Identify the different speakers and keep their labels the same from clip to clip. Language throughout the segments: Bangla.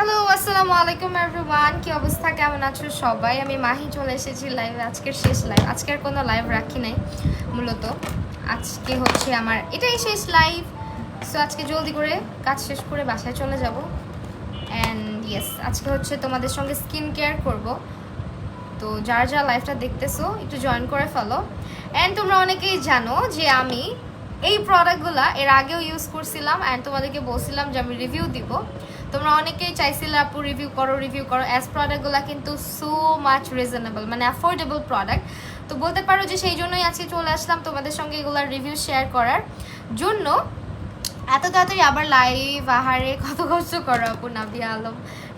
Speaker 1: হ্যালো, আসসালামু আলাইকুম এভরিওয়ান। কি অবস্থা, কেমন আছো সবাই? আমি মাহি চলে এসেছি লাইভে, আজকের শেষ লাইভ। আজকের কোনো লাইভ রাখি নাই মূলত, আজকে হচ্ছে আমার এটাই শেষ লাইভ। সো আজকে জলদি করে কাজ শেষ করে বাসায় চলে যাব। অ্যান্ড ইয়েস, আজকে হচ্ছে তোমাদের সঙ্গে স্কিন কেয়ার করব। তো যারা যারা লাইভটা দেখতেছো একটু জয়েন করে ফেলো। অ্যান্ড তোমরা অনেকেই জানো যে আমি এই প্রোডাক্টগুলো এর আগেও ইউজ করছিলাম অ্যান্ড তোমাদেরকে বলছিলাম যে আমি রিভিউ দিব। তোমরা অনেকেই চাইছিলে আপু রিভিউ করো। অ্যাজ প্রোডাক্টগুলো কিন্তু সো মাচ রিজনেবল, মানে অ্যাফোর্ডেবল প্রোডাক্ট। তো বলতে পারো যে সেই জন্যই আজকে চলে আসলাম তোমাদের সঙ্গে এগুলোর রিভিউ শেয়ার করার জন্য। এত তাড়াতাড়ি আবার লাইভ, আহারে কত কষ্ট করো আপু। নাবিয়া আলম,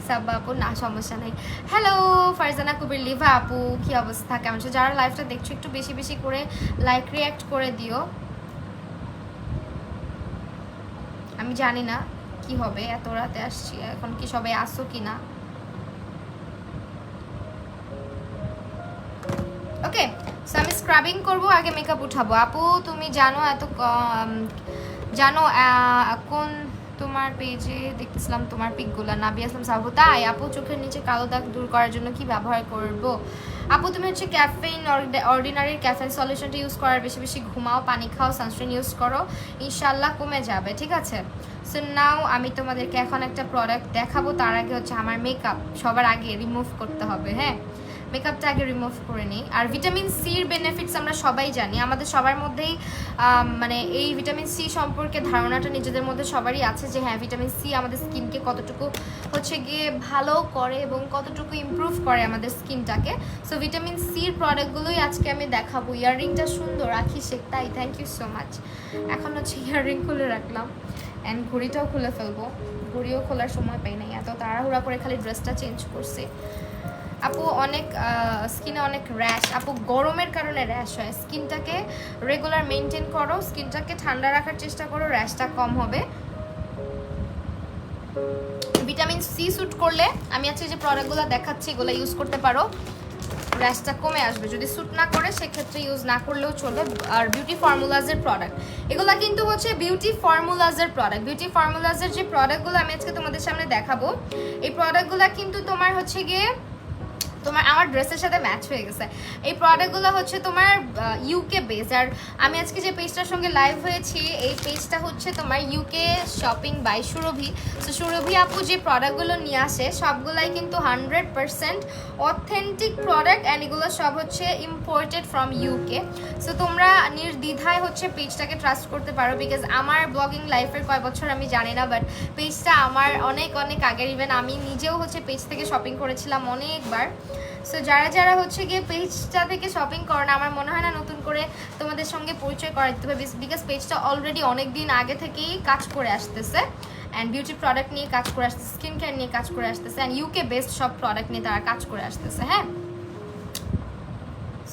Speaker 1: সাব্বা আপু, না সমস্যা নেই। হ্যালো ফারজানা কবির, লিভা আপু, কি অবস্থা, কেমন আছো? যারা লাইভটা দেখছো একটু বেশি বেশি করে লাইক রিয়াক্ট করে দিও। আমি জানি না কি হবে, এত রাতে আসছি, এখন কি সবাই আসো কি না। ওকে, সো আমি স্ক্রাবিং করব, আগে মেকআপ উঠাবো। আপু তুমি জানো জানো কোন তোমার পেজে দেখতেছিলাম তোমার পিকগুলো, নাবিয়া আসলাম সাহু। তাই আপু, চোখের নিচে কালো দাগ দূর করার জন্য কি ব্যবহার করব? আপু তুমি হচ্ছে ক্যাফেইন, অর্ডিনারি ক্যাফেইন সলিউশনটা ইউজ করার, বেশি বেশি ঘুমাও, পানি খাও, সানস্ক্রিন ইউজ করো, ইনশাল্লাহ কমে যাবে, ঠিক আছে? সো নাও আমি তোমাদেরকে এখন একটা প্রোডাক্ট দেখাবো। তার আগে হচ্ছে আমার মেকআপ সবার আগে রিমুভ করতে হবে। হ্যাঁ, মেকআপটা আগে রিমুভ করে নিই। আর ভিটামিন সির বেনিফিটস আমরা সবাই জানি, আমাদের সবার মধ্যেই মানে এই ভিটামিন সি সম্পর্কে ধারণাটা নিজেদের মধ্যে সবারই আছে যে হ্যাঁ, ভিটামিন সি আমাদের স্কিনকে কতটুকু হচ্ছে গিয়ে ভালো করে এবং কতটুকু ইমপ্রুভ করে আমাদের স্কিনটাকে। সো ভিটামিন সির প্রোডাক্টগুলোই আজকে আমি দেখাবো। ইয়াররিংটা সুন্দর, আখি শেখ, তাই থ্যাংক ইউ সো মাচ। এখন হচ্ছে ইয়াররিং খুলে রাখলাম অ্যান্ড ঘড়িটাও খুলে ফেলবো। ঘড়িও খোলার সময় পাই নাই, এত তাড়াহুড়া করে খালি ড্রেসটা চেঞ্জ করছি। আপু অনেক স্কিনে অনেক র্যাশ, আপু গরমের কারণে র্যাশ হয়। স্কিনটাকে রেগুলার মেনটেন করো, স্কিনটাকে ঠান্ডা রাখার চেষ্টা করো, র্যাশটা কম হবে। ভিটামিন সি স্যুট করলে আমি আজকে যে প্রোডাক্টগুলো দেখাচ্ছি এগুলো ইউজ করতে পারো, র্যাশটা কমে আসবে। যদি স্যুট না করে সেক্ষেত্রে ইউজ না করলেও চলবে। আর বিউটি ফর্মুলাজের প্রোডাক্ট এগুলো কিন্তু হচ্ছে বিউটি ফর্মুলাজের প্রোডাক্ট। বিউটি ফর্মুলাজের যে প্রোডাক্টগুলো আমি আজকে তোমাদের সামনে দেখাবো, এই প্রোডাক্টগুলো কিন্তু তোমার হচ্ছে গিয়ে তোমার আমার ড্রেসের সাথে ম্যাচ হয়ে গেছে। এই প্রোডাক্টগুলো হচ্ছে তোমার ইউকে বেস। আর আমি আজকে যে পেজটার সঙ্গে লাইভ হয়েছি এই পেজটা হচ্ছে তোমার UK shopping by Surovi. So Surovi আপু যে প্রোডাক্টগুলো নিয়ে আসে সবগুলাই কিন্তু 100% অথেন্টিক প্রোডাক্ট অ্যান্ড এগুলো সব হচ্ছে ইম্পোর্টেড ফ্রম ইউকে। সো তোমরা নির্দ্বিধায় হচ্ছে পেজটাকে ট্রাস্ট করতে পারো, বিকজ আমার ব্লগিং লাইফের কয় বছর আমি জানি না, বাট পেজটা আমার অনেক অনেক আগের। ইভেন আমি নিজেও হচ্ছে পেজ থেকে শপিং করেছিলাম অনেকবার। সো যারা যারা হচ্ছে গিয়ে পেজটা থেকে শপিং করে না, আমার মনে হয় না নতুন করে তোমাদের সঙ্গে পরিচয় করা দিতে হবে, বিকজ পেজটা অলরেডি অনেক দিন আগে থেকেই কাজ করে আসতেছে অ্যান্ড বিউটি প্রোডাক্ট নিয়ে কাজ করে আসতেছে, স্কিন কেয়ার নিয়ে কাজ করে আসতেছে অ্যান্ড ইউকে বেস্ট সব প্রোডাক্ট নিয়ে তারা কাজ করে আসতেছে। হ্যাঁ,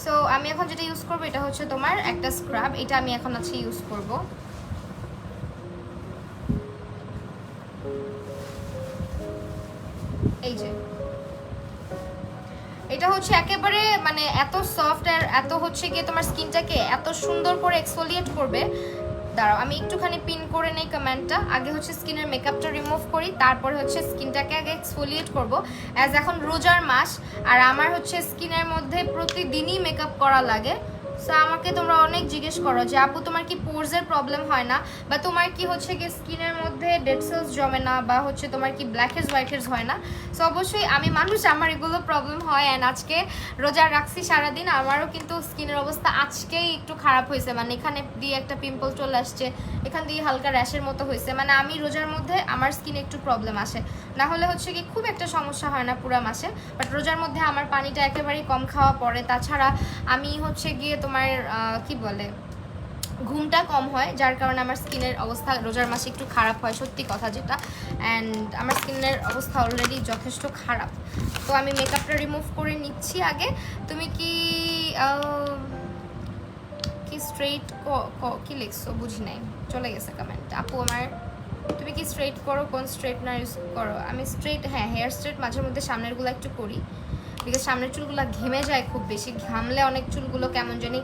Speaker 1: সো আমি এখন যেটা ইউজ করবো এটা হচ্ছে তোমার একটা স্ক্রাব। এটা আমি এখন আজকে ইউজ করবো। এই যে এটা হচ্ছে একেবারে মানে এত সফট আর এত হচ্ছে গিয়ে তোমার স্কিনটাকে এত সুন্দর করে এক্সফোলিয়েট করবে। দাঁড়াও আমি একটুখানি পিন করে নেই কমেন্টটা। আগে হচ্ছে স্কিনের মেকআপটা রিমুভ করি, তারপরে হচ্ছে স্কিনটাকে আগে এক্সফোলিয়েট করব। অ্যাজ এখন রোজার মাস আর আমার হচ্ছে স্কিনের মধ্যে প্রতিদিনই মেকআপ করা লাগে। সো আমাকে তোমরা অনেক জিজ্ঞেস করো যে আপু তোমার কি পোরসের প্রবলেম হয় না, বা তোমার কি হচ্ছে কি স্কিনের মধ্যে ডেড সেলস জমে না, বা হচ্ছে তোমার কি ব্ল্যাক হেডস হোয়াইট হেডস হয় না। সো অবশ্যই আমি মানুষ, আমার এগুলো প্রবলেম হয়। অ্যান্ড আজকে রোজা রাখছি সারাদিন, আমারও কিন্তু স্কিনের অবস্থা আজকেই একটু খারাপ হয়েছে। মানে এখানে দিয়ে একটা পিম্পল চলে আসছে, এখান দিয়ে হালকা র্যাশের মতো হয়েছে। মানে আমি রোজার মধ্যে আমার স্কিনে একটু প্রবলেম আসে, না হলে হচ্ছে কি খুব একটা সমস্যা হয় না পুরো মাসে। বাট রোজার মধ্যে আমার পানিটা একেবারেই কম খাওয়া পড়ে। তাছাড়া আমি হচ্ছে গিয়ে তোমার কি বলে ঘুমটা কম হয়, যার কারণে আমার স্কিনের অবস্থা রোজার মাসে একটু খারাপ হয়, সত্যি কথা যেটা। অ্যান্ড আমার স্কিনের অবস্থা অলরেডি যথেষ্ট খারাপ। তো আমি মেকআপটা রিমুভ করে নিচ্ছি আগে। তুমি কি কি স্ট্রেট কি লিখছো বুঝি নাই, চলে গেছে কমেন্ট। আপু আমার তুমি কি স্ট্রেট করো, কোন স্ট্রেটনার ইউজ করো? আমি স্ট্রেট, হ্যাঁ হেয়ার স্ট্রেট মাঝে মধ্যে সামনেরগুলো একটু করি, বিকজ সামনের চুলগুলো ঘেমে যায় খুব বেশি, ঘামলে অনেক চুলগুলো কেমন জানি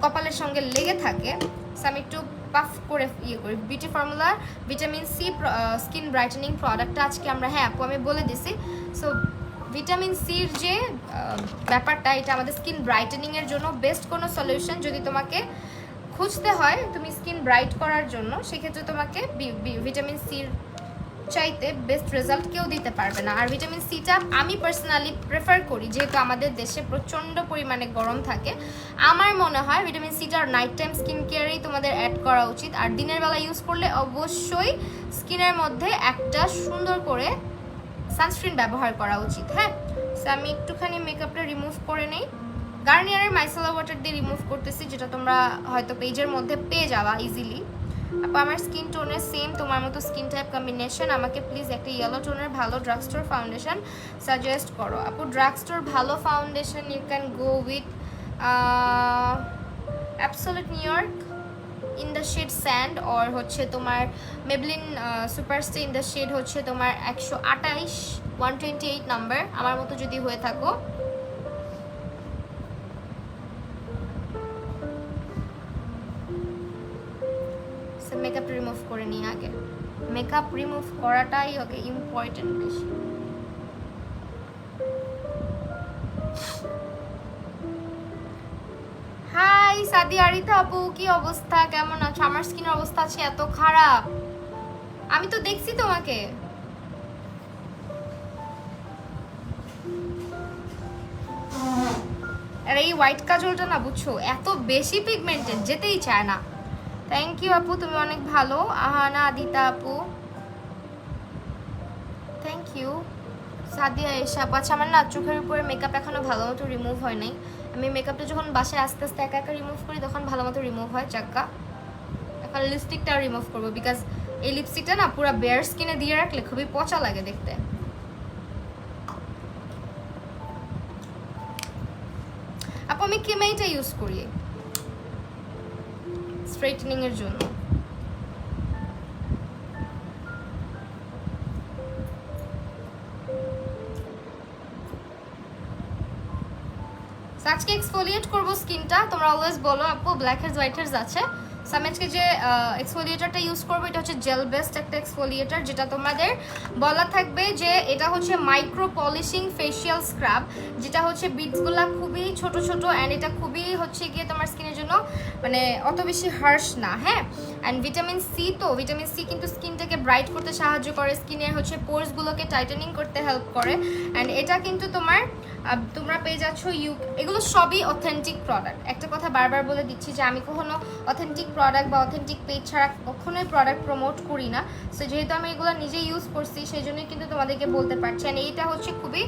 Speaker 1: কপালের সঙ্গে লেগে থাকে। সো আমি একটু পাফ করে ইয়ে করি। বিউটি ফর্মুলার ভিটামিন সি স্কিন ব্রাইটেনিং প্রোডাক্টটা আজকে আমরা, হ্যাঁ আপু আমি বলে দিছি। সো ভিটামিন সির যে ব্যাপারটা, এটা আমাদের স্কিন ব্রাইটেনিংয়ের জন্য বেস্ট কোনো সলিউশন। যদি তোমাকে খুঁজতে হয় তুমি স্কিন ব্রাইট করার জন্য, সেক্ষেত্রে তোমাকে ভিটামিন সির চাইতে বেস্ট রেজাল্ট কেউ দিতে পারবে না। আর ভিটামিন সিটা আমি পার্সোনালি প্রেফার করি, যেহেতু আমাদের দেশে প্রচণ্ড পরিমাণে গরম থাকে। আমার মনে হয় ভিটামিন সিটা নাইট টাইম স্কিন কেয়ারেই তোমাদের অ্যাড করা উচিত। আর দিনের বেলা ইউজ করলে অবশ্যই স্কিনের মধ্যে একটা সুন্দর করে সানস্ক্রিন ব্যবহার করা উচিত। হ্যাঁ, সো আমি একটুখানি মেকআপটা রিমুভ করে নেই। গার্নিয়ারের মাইসেলার ওয়াটার দিয়ে রিমুভ করতেছি, যেটা তোমরা হয়তো পেজের মধ্যে পেয়ে যাবা ইজিলি। আপু আমার স্কিন টোনের সেম তোমার মতো স্কিন টাইপ কম্বিনেশন, আমাকে প্লিজ একটা ইয়েলো টোনের ভালো ড্রাগ স্টোর ফাউন্ডেশন সাজেস্ট করো। আপু ড্রাগ স্টোর ভালো foundation you can go with absolute New York in the shade sand, or হচ্ছে তোমার Maybelline SuperStay in the shade হচ্ছে তোমার 128 128 নাম্বার, আমার মতো যদি হয়ে থাকো। মেকআপ রিমুভ করে নিই আগে, মেকআপ রিমুভ করাটাই ওকে ইম্পর্টেন্ট বেশি। হাই সাদিয়া আরিতা আপু, কি অবস্থা, কেমন আছো? আমার স্কিনের অবস্থা আছে এত খারাপ, আমি তো দেখছি তোমাকে। আর এই হোয়াইট কাজলটা না বুঝছো এত বেশি পিগমেন্টেড, যেতেই চায় না। থ্যাংক ইউ আপু, তুমি অনেক ভালো। আহানা আদিতা আপু থ্যাংক ইউ। সাদিয়া এসা, আচ্ছা আমার না চোখের উপরে মেকআপ এখনো ভালো মতো রিমুভ হয় নাই। আমি মেকআপটা যখন বাসায় আস্তে আস্তে একা একা রিমুভ করি তখন ভালো মতো রিমুভ হয় চাক্কা। এখন লিপস্টিকটা রিমুভ করবো, বিকজ এই লিপস্টিকটা না পুরো বেয়ার স্কিনে দিয়ে রাখলে খুবই পচা লাগে দেখতে। আপু আমি কেমাইটা ইউজ করি স্ট্রেটনিং এর জন্য। আজকে এক্সফোলিয়েট করবো স্কিনটা, তোমরা অলওয়েজ বলো আপু ব্ল্যাক হেডস হোয়াইট হেডস আছে। সো আমি আজকে যে এক্সফোলিয়েটারটা ইউজ করবো এটা হচ্ছে জেল বেস্ট একটা এক্সফোলিয়েটার, যেটা তোমাদের বলা থাকবে যে এটা হচ্ছে মাইক্রো পলিশিং ফেশিয়াল স্ক্রাব, যেটা হচ্ছে বিটসগুলা খুবই ছোট ছোট অ্যান্ড এটা খুবই হচ্ছে গিয়ে তোমার স্কিনের জন্য মানে অত বেশি হার্শ না। হ্যাঁ, অ্যান্ড ভিটামিন সি, তো ভিটামিন সি কিন্তু স্কিনটাকে ব্রাইট করতে সাহায্য করে, স্কিনের হচ্ছে পোর্সগুলোকে টাইটেনিং করতে হেল্প করে। অ্যান্ড এটা কিন্তু তোমরা পেয়ে যাচ্ছ এগুলো সবই অথেন্টিক প্রোডাক্ট। একটা কথা বারবার বলে দিচ্ছি যে আমি কখনো অথেন্টিক প্রোডাক্ট বা অথেন্টিক পেজ ছাড়া কখনোই প্রোডাক্ট প্রমোট করি না। সো যেহেতু আমি এগুলো নিজে ইউজ করছি সেই জন্যই কিন্তু তোমাদেরকে বলতে পারছি। অ্যান্ড এইটা হচ্ছে খুবই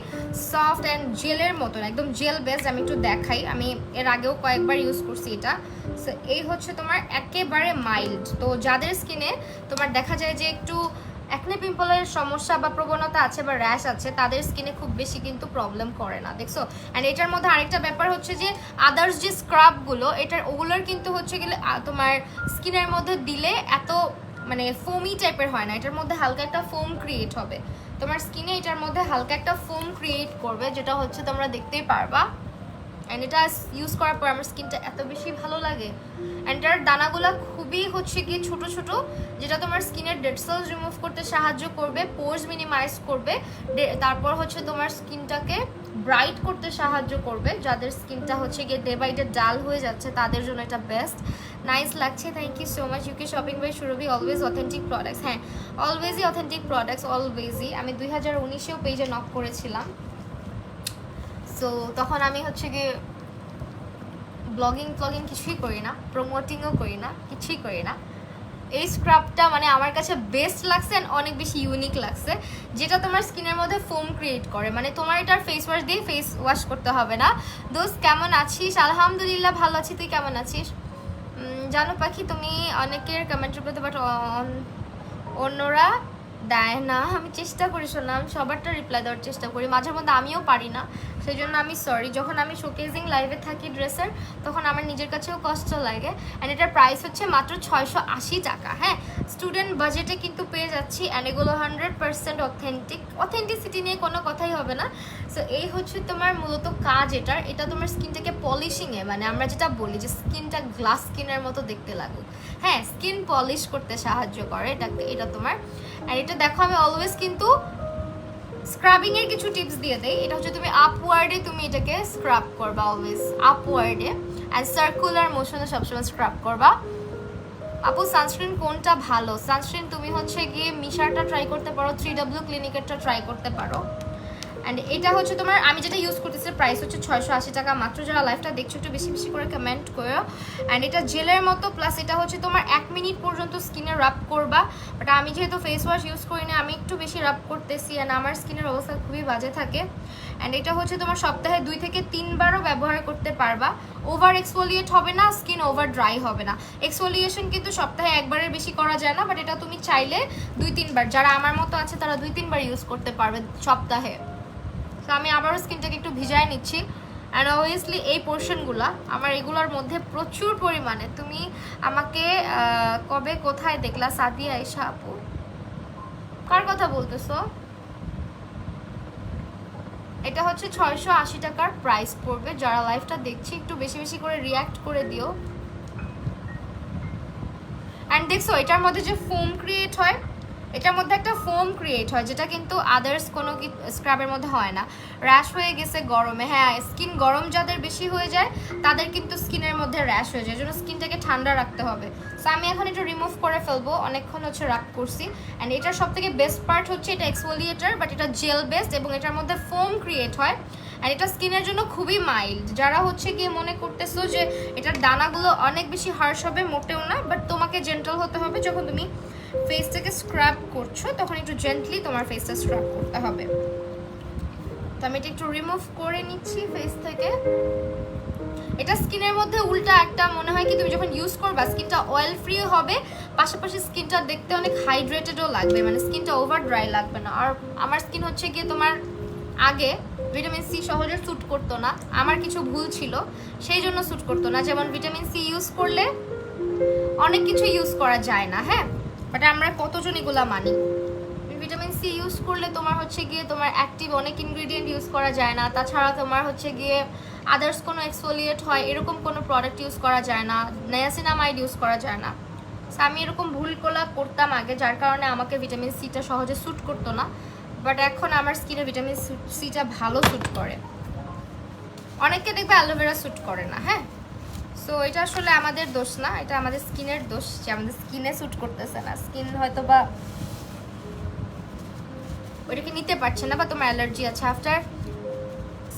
Speaker 1: সফট অ্যান্ড জেলের মতন, একদম জেল বেসড। আমি একটু দেখাই, আমি এর আগেও কয়েকবার ইউজ করছি এটা। সো এই হচ্ছে তোমার একেবারে মাইল্ড, তো যাদের স্কিনে তোমার দেখা যায় যে একটু একনে পিম্পলের সমস্যা বা প্রবণতা আছে বা র্যাশ আছে, তাদের স্কিনে খুব বেশি কিন্তু প্রবলেম করে না, দেখছো। অ্যান্ড এটার মধ্যে আরেকটা ব্যাপার হচ্ছে যে আদার্স যে স্ক্রাবগুলো ওগুলোর কিন্তু হচ্ছে গেলে তোমার স্কিনের মধ্যে দিলে এত মানে ফোমি টাইপের হয় না, এটার মধ্যে হালকা একটা ফোম ক্রিয়েট হবে তোমার স্কিনে, এটার মধ্যে হালকা একটা ফোম ক্রিয়েট করবে, যেটা হচ্ছে তোমরা দেখতেই পারবা। অ্যান্ড এটা ইউজ করার পর আমার স্কিনটা এত বেশি ভালো লাগে। অ্যান্ড এটার দানাগুলো খুবই হচ্ছে গিয়ে ছোট ছোট, যেটা তোমার স্কিনের ডেড সেলস রিমুভ করতে সাহায্য করবে, পোর্স মিনিমাইজ করবে, তারপর হচ্ছে তোমার স্কিনটাকে ব্রাইট করতে সাহায্য করবে। যাদের স্কিনটা হচ্ছে গিয়ে ডে বাই ডে ডাল হয়ে যাচ্ছে তাদের জন্য এটা বেস্ট। নাইস লাগছে, thank you so much. UK shopping by Surabhi, always authentic products. হ্যাঁ, অলওয়েজই অথেন্টিক প্রোডাক্টস, অলওয়েজই। আমি 2019-এও পেজে নক করেছিলাম। সো তখন আমি হচ্ছে গিয়ে ব্লগিং কিছুই করি না, প্রমোটিংও করি না, কিছুই করি না। এই স্ক্রাবটা মানে আমার কাছে বেস্ট লাগছে অ্যান্ড অনেক বেশি ইউনিক লাগছে, যেটা তোমার স্কিনের মধ্যে ফোম ক্রিয়েট করে। মানে তোমার এটার ফেস ওয়াশ দিয়ে ফেস ওয়াশ করতে হবে না। দোস্ত কেমন আছিস? আলহামদুলিল্লাহ ভালো আছি, তুই কেমন আছিস? জানো পাখি তুমি অনেকের কমেন্টের প্রতি, বাট অন্যরা দেয় না। আমি চেষ্টা করি শোনাম, সবারটা রিপ্লাই দেওয়ার চেষ্টা করি, মাঝে মধ্যে আমিও পারি না। সেই জন্য আমি সরি, যখন আমি শোকেজিং লাইভে থাকি ড্রেসের তখন আমার নিজের কাছেও কষ্ট লাগে। অ্যান্ড এটার প্রাইস হচ্ছে মাত্র 680 টাকা। হ্যাঁ, স্টুডেন্ট বাজেটে কিন্তু পেয়ে যাচ্ছি। অ্যান্ড এগুলো 100% অথেন্টিসিটি নিয়ে কোনো কথাই হবে না। সো এই হচ্ছে তোমার মূলত কাজ এটার। এটা তোমার স্কিনটাকে পলিশিংয়ে, মানে আমরা যেটা বলি যে স্কিনটা গ্লাস স্কিনের মতো দেখতে লাগুক, হ্যাঁ, স্কিন পলিশ করতে সাহায্য করে এটা তোমার। আর এটা দেখো আমি অলওয়েজ কিন্তু স্ক্রাবিং এর কিছু টিপস দিয়ে দেই। এটা হচ্ছে তুমি আপওয়ার্ডে তুমি এটাকে স্ক্রাব করবা, অলওয়েজ আপওয়ার্ডে, অ্যান্ড সার্কুলার মোশনে সবসময় স্ক্রাব করবা। আপু সানস্ক্রিন কোনটা ভালো? সানস্ক্রিন তুমি হচ্ছে গিয়ে মিশারটা ট্রাই করতে পারো, 3W ক্লিনিকেরটা ট্রাই করতে পারো। অ্যান্ড এটা হচ্ছে তোমার, আমি যেটা ইউজ করতেছি প্রাইস হচ্ছে 680 টাকা মাত্র। যারা লাইভটা দেখছো একটু বেশি বেশি করে কমেন্ট করো। অ্যান্ড এটা জেলের মতো, প্লাস এটা হচ্ছে তোমার 1 মিনিট পর্যন্ত স্কিনে রাব করবা। বাট আমি যেহেতু ফেস ওয়াশ ইউজ করি না, আমি একটু বেশি রাব করতেছি, অ্যান্ড আমার স্কিনের অবস্থা খুবই বাজে থাকে। অ্যান্ড এটা হচ্ছে তোমার সপ্তাহে 2 থেকে 3 বারও ব্যবহার করতে পারবা। ওভার এক্সফোলিয়েট হবে না, স্কিন ওভার ড্রাই হবে না। এক্সফোলিয়েশন কিন্তু সপ্তাহে 1 বারের বেশি করা যায় না, বাট এটা তুমি চাইলে 2-3 বার, যারা আমার মতো আছে তারা 2-3 বার ইউজ করতে পারবে সপ্তাহে। তো আমি আবারও স্কিনটাকে একটু ভিজায় নিচ্ছি। অ্যান্ড অবভিয়াসলি এই পোর্শনগুলো আমার এগুলোর মধ্যে প্রচুর পরিমাণে, তুমি আমাকে কবে কোথায় দেখলা সাদিয়া আয়েশা আপু? কার কথা বলতেছো? এটা হচ্ছে 680 টাকার প্রাইস পড়বে। যারা লাইভটা দেখছি একটু বেশি বেশি করে রিয়াক্ট করে দিও। অ্যান্ড দেখছো এটার মধ্যে যে ফোম ক্রিয়েট হয়, এটার মধ্যে একটা ফোম ক্রিয়েট হয় যেটা কিন্তু আদার্স কোনো স্ক্রাবের মধ্যে হয় না। র্যাশ হয়ে গেছে গরমে, হ্যাঁ স্কিন গরম যাদের বেশি হয়ে যায় তাদের কিন্তু স্কিনের মধ্যে র্যাশ হয়ে যায়, এই জন্য স্কিনটাকে ঠান্ডা রাখতে হবে। সো আমি এখন এটা রিমুভ করে ফেলবো, অনেকক্ষণ হচ্ছে রাখ করছি। অ্যান্ড এটার সব থেকে বেস্ট পার্ট হচ্ছে এটা এক্সফোলিয়েটার, বাট এটা জেল বেসড এবং এটার মধ্যে ফোম ক্রিয়েট হয়। আর এটা স্কিনের জন্য খুবই মাইল্ড। যারা হচ্ছে গিয়ে মনে করতেছো যে এটার দানাগুলো অনেক বেশি হার্শ হবে, মোটেও না, বাট তোমাকে জেন্টাল হতে হবে। যখন তুমি ফেসটাকে স্ক্রাব করছো তখন একটু জেন্টলি তোমার ফেসটা স্ক্রাব করতে হবে। তো আমি এটা একটু রিমুভ করে নিচ্ছি ফেস থেকে। এটা স্কিনের মধ্যে উল্টা একটা মনে হয় কি, তুমি যখন ইউজ করবা স্কিনটা অয়েল ফ্রি হবে, পাশাপাশি স্কিনটা দেখতে অনেক হাইড্রেটেডও লাগবে, মানে স্কিনটা ওভার ড্রাই লাগবে না। আর আমার স্কিন হচ্ছে গিয়ে তোমার আগে ভিটামিন সি সহজে স্যুট করতো না, আমার কিছু ভুল ছিল সেই জন্য স্যুট করতো না। যেমন ভিটামিন সি ইউজ করলে অনেক কিছু ইউজ করা যায় না, হ্যাঁ, বাট আমরা কতজন এগুলা মানি। ভিটামিন সি ইউজ করলে তোমার হচ্ছে গিয়ে তোমার অ্যাক্টিভ অনেক ইনগ্রিডিয়েন্ট ইউজ করা যায় না, তাছাড়া তোমার হচ্ছে গিয়ে আদার্স কোনো এক্সফোলিয়েট হয় এরকম কোনো প্রোডাক্ট ইউজ করা যায় না, নায়াসিনামাইড ইউজ করা যায় না। সো আমি এরকম ভুলগুলো করতাম আগে, যার কারণে আমাকে ভিটামিন সিটা সহজে স্যুট করতো না। বাট এখন আমার স্কিনে ভিটামিন সিটা ভালো স্যুট করে। অনেককে দেখবে অ্যালোভেরা স্যুট করে না, হ্যাঁ। সো এটা আসলে আমাদের দোষ না, এটা আমাদের স্কিনের দোষ যে আমাদের স্কিনে স্যুট করতেছে না। স্কিন হয়তো বা ওইটাকে নিতে পারছে না, বা তোমার অ্যালার্জি আছে। আফটার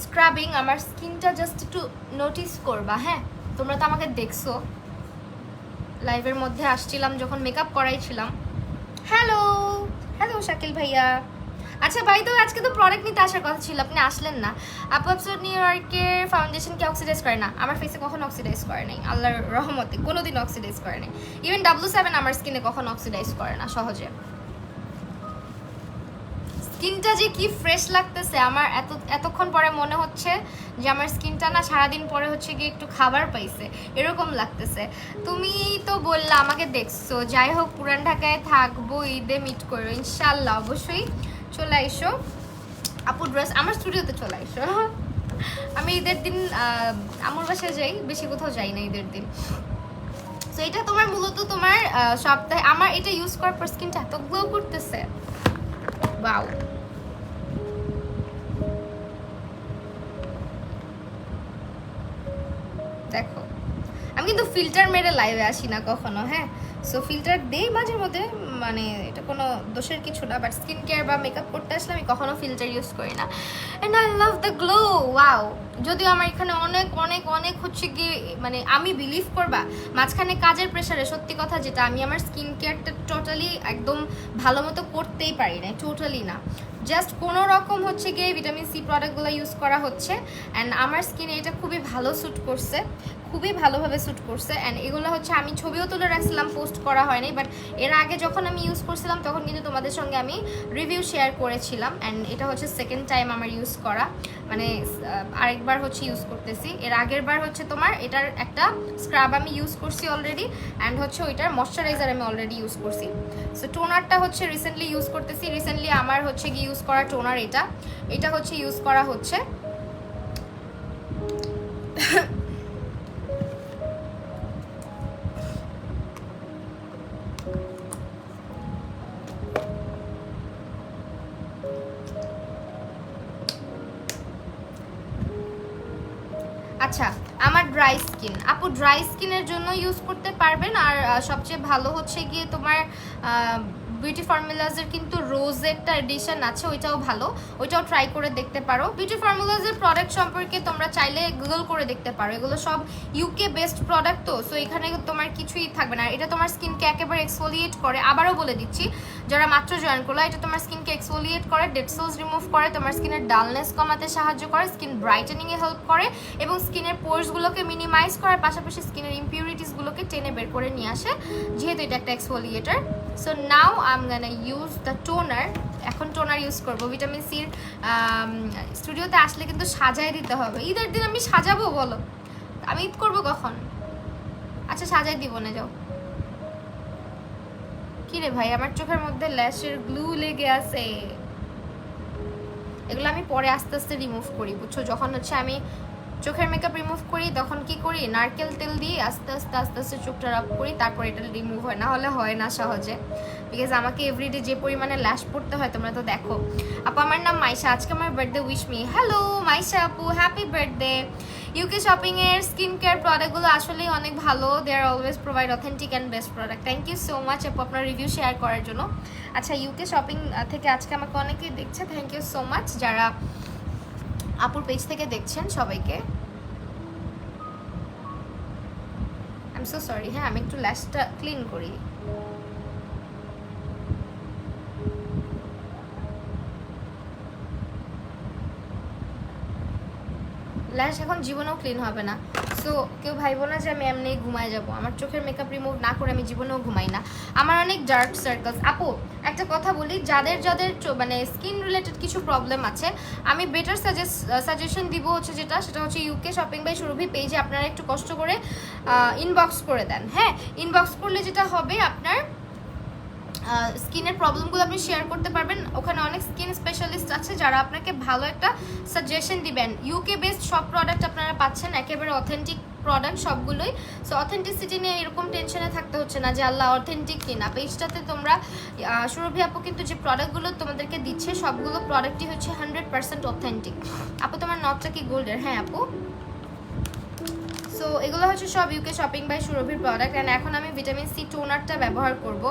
Speaker 1: স্ক্রাবিং আমার স্কিনটা জাস্ট একটু নোটিস করবা, হ্যাঁ। তোমরা তো আমাকে দেখছো লাইভের মধ্যে, আসছিলাম যখন মেকআপ করাইছিলাম। হ্যালো হ্যালো শাকিল ভাইয়া। আচ্ছা ভাই, তো আজকে তো প্রোডাক্ট নিতে আসার কথা ছিল, আপনি আসলেন না। আপু অ্যাবসলিউট নিউ ইয়র্কের ফাউন্ডেশন কি অক্সিডাইজ করে না? আমার ফেসে কখনো অক্সিডাইজ করে নাই, আল্লাহর রহমতে কোনোদিন অক্সিডাইজ করে নাই। ইভেন W7 আমার স্কিনে কখনো অক্সিডাইজ করে না সহজে। স্কিনটা যে কি ফ্রেশ লাগতেছে আমার, এতক্ষণ পরে মনে হচ্ছে যে আমার স্কিনটা না সারাদিন পরে হচ্ছে গিয়ে একটু খাবার পাইছে, এরকম লাগতেছে। তুমি তো বললা আমাকে দেখছো, যাই হোক পুরান ঢাকায় থাকবো, ঈদে মিট করো ইনশাল্লাহ, অবশ্যই চলে আইসো আপু। ড্রেস আমার স্টুডিওতে চলে আইসো। আমি ঈদের দিন আমার বাসায় যাই, বেশি কোথাও যাই না ঈদের দিন। তো এটা তোমার মূলত তোমার সপ্তাহে, আমার এটা ইউজ করার পর স্কিনটা এত গ্লো করতেছে, ওয়াও। দেখো আমি কিন্তু ফিল্টার মেরে লাইভে আসি না কখনো, হ্যাঁ। সো ফিল্টার দেই মাঝে মধ্যে, মানে এটা কোনো দোষের কিছু না, বাট স্কিন কেয়ার বা মেকআপ করতে আসলে আমি কখনো ফিল্টার ইউজ করি না। And I love the glow, wow. যদিও আমার এখানে অনেক অনেক অনেক হচ্ছে গিয়ে, মানে আমি বিলিভ করবা মাঝখানে কাজের প্রেশারে সত্যি কথা যেটা, আমি আমার স্কিন কেয়ারটা টোটালি একদম ভালো মতো করতেই পারি না, টোটালি না। জাস্ট কোনো রকম হচ্ছে গিয়ে ভিটামিন সি প্রোডাক্টগুলো ইউজ করা হচ্ছে, অ্যান্ড আমার স্কিনে এটা খুবই ভালো স্যুট করছে, খুবই ভালোভাবে স্যুট করছে। অ্যান্ড এগুলো হচ্ছে আমি ছবিও তুলে রাখছিলাম, পোস্ট করা হয়নি, বাট এর আগে যখন আমি ইউজ করছিলাম তখন কিন্তু তোমাদের সঙ্গে আমি রিভিউ শেয়ার করেছিলাম। অ্যান্ড এটা হচ্ছে সেকেন্ড টাইম আমার ইউজ করা, মানে আরেকবার হচ্ছে ইউজ করতেছি। এর আগের বার হচ্ছে তোমার এটার একটা স্ক্রাব আমি ইউজ করছি অলরেডি, অ্যান্ড হচ্ছে ওইটার ময়শ্চারাইজার আমি অলরেডি ইউজ করছি। সো টোনারটা হচ্ছে রিসেন্টলি ইউজ করতেছি। রিসেন্টলি আমার হচ্ছে কি ইউজ করা টোনার এটা হচ্ছে ইউজ করা হচ্ছে আচ্ছা আমার ড্রাই স্কিন, আপু ড্রাই স্কিনের জন্য ইউজ করতে পারবেন। আর সবচেয়ে ভালো হচ্ছে গিয়ে তোমার বিউটি ফর্মুলাজের কিন্তু রোজেরটা এডিশন আছে, ওইটাও ভালো, ওইটাও ট্রাই করে দেখতে পারো। বিউটি ফর্মুলাজের প্রোডাক্ট সম্পর্কে তোমরা চাইলে গুগল করে দেখতে পারো, এগুলো সব ইউকে বেস্ট প্রোডাক্ট, তো সো এখানে তোমার কিছুই থাকবে না। এটা তোমার স্কিনকে একেবারে এক্সফোলিয়েট করে, আবারও বলে দিচ্ছি যারা মাত্র জয়েন করলো, এটা তোমার স্কিনকে এক্সফোলিয়েট করে, ডেড সেলস রিমুভ করে, তোমার স্কিনের ডালনেস কমাতে সাহায্য করে, স্কিন ব্রাইটেনিংয়ে হেল্প করে এবং স্কিনের পোর্সগুলোকে মিনিমাইজ করার পাশাপাশি স্কিনের ইমপিউরিটিসগুলোকে টেনে বের করে নিয়ে আসে, যেহেতু এটা একটা exfoliator. So now I am gonna use the toner. এখন টোনার ইউজ করবো ভিটামিন সির। স্টুডিওতে আসলে কিন্তু সাজাই দিতে হবে, ঈদের দিন আমি সাজাবো বলো, আমি ঈদ করবো কখন? আচ্ছা সাজাই দিব না, যাও। কি রে ভাই, আমার চোখের মধ্যে ল্যাশের গ্লু লেগে আছে, এগুলো আমি পরে আস্তে আস্তে রিমুভ করি, বুঝছো? যখন হচ্ছে আমি চোখের মেকআপ রিমুভ করি তখন কি করি, নারকেল তেল দিয়ে আস্তে আস্তে আস্তে আস্তে চোখটা রাব করি, তারপর এটা রিমুভ হয়, না হলে হয় না সহজে, বিকজ আমাকে এভরিডে যে পরিমাণে ল্যাশ পড়তে হয় তোমরা তো দেখো। আপু আমার নাম মাইশা, আজকে আমার birthday, wish me. Hello Maisha আপু, হ্যাপি বার্থডে। ইউকে শপিংয়ের স্কিন কেয়ার প্রোডাক্টগুলো আসলেই অনেক ভালো, they are always provide authentic and best product. Thank you so much আপু আপনার রিভিউ শেয়ার করার জন্য। আচ্ছা ইউকে শপিং থেকে আজকে আমাকে অনেকেই দেখছে, থ্যাংক ইউ সো মাচ যারা আপুর পেজ থেকে দেখছেন সবাইকে। I am so sorry. হ্যাঁ আমি একটু ল্যাশটা ক্লিন করি। ল্যাশ এখন জীবনেও ক্লিন হবে না, সো কেউ ভাইবো না যে আমি এমনি ঘুমায় যাব। আমার চোখের মেকআপ রিমুভ না করে আমি জীবনেও ঘুমাই না। আমার অনেক ডার্ক সার্কেলস। আপু একটা কথা বলি, যাদের যাদের মানে স্কিন রিলেটেড কিছু প্রবলেম আছে, আমি বেটার সাজেশন দিব হচ্ছে সেটা হচ্ছে ইউকে শপিং বাই সুরভি পেজে আপনারা একটু কষ্ট করে ইনবক্স করে দেন। হ্যাঁ ইনবক্স করলে যেটা হবে, আপনার স্কিনের প্রবলেমগুলো আপনি শেয়ার করতে পারবেন। ওখানে অনেক স্কিন স্পেশালিস্ট আছে যারা আপনাকে ভালো একটা সাজেশন দিবেন। ইউকে বেসড সব প্রোডাক্ট আপনারা পাচ্ছেন, একেবারে অথেন্টিক প্রোডাক্ট সবগুলোই। সো অথেন্টিসিটি নিয়ে এরকম টেনশনে থাকতে হচ্ছে না যে আল্লাহ অথেন্টিক কিনা। পেজটাতে তোমরা সুরভি আপু কিন্তু যে প্রোডাক্টগুলো তোমাদেরকে দিচ্ছে সবগুলো প্রোডাক্টই হচ্ছে 100% অথেন্টিক। আপু তোমার নবটা কি গোল্ডের? হ্যাঁ আপু। সো এগুলো হচ্ছে সব ইউকে শপিং বাই সুরভির প্রোডাক্ট। অ্যান্ড এখন আমি ভিটামিন সি টোনারটা ব্যবহার করব।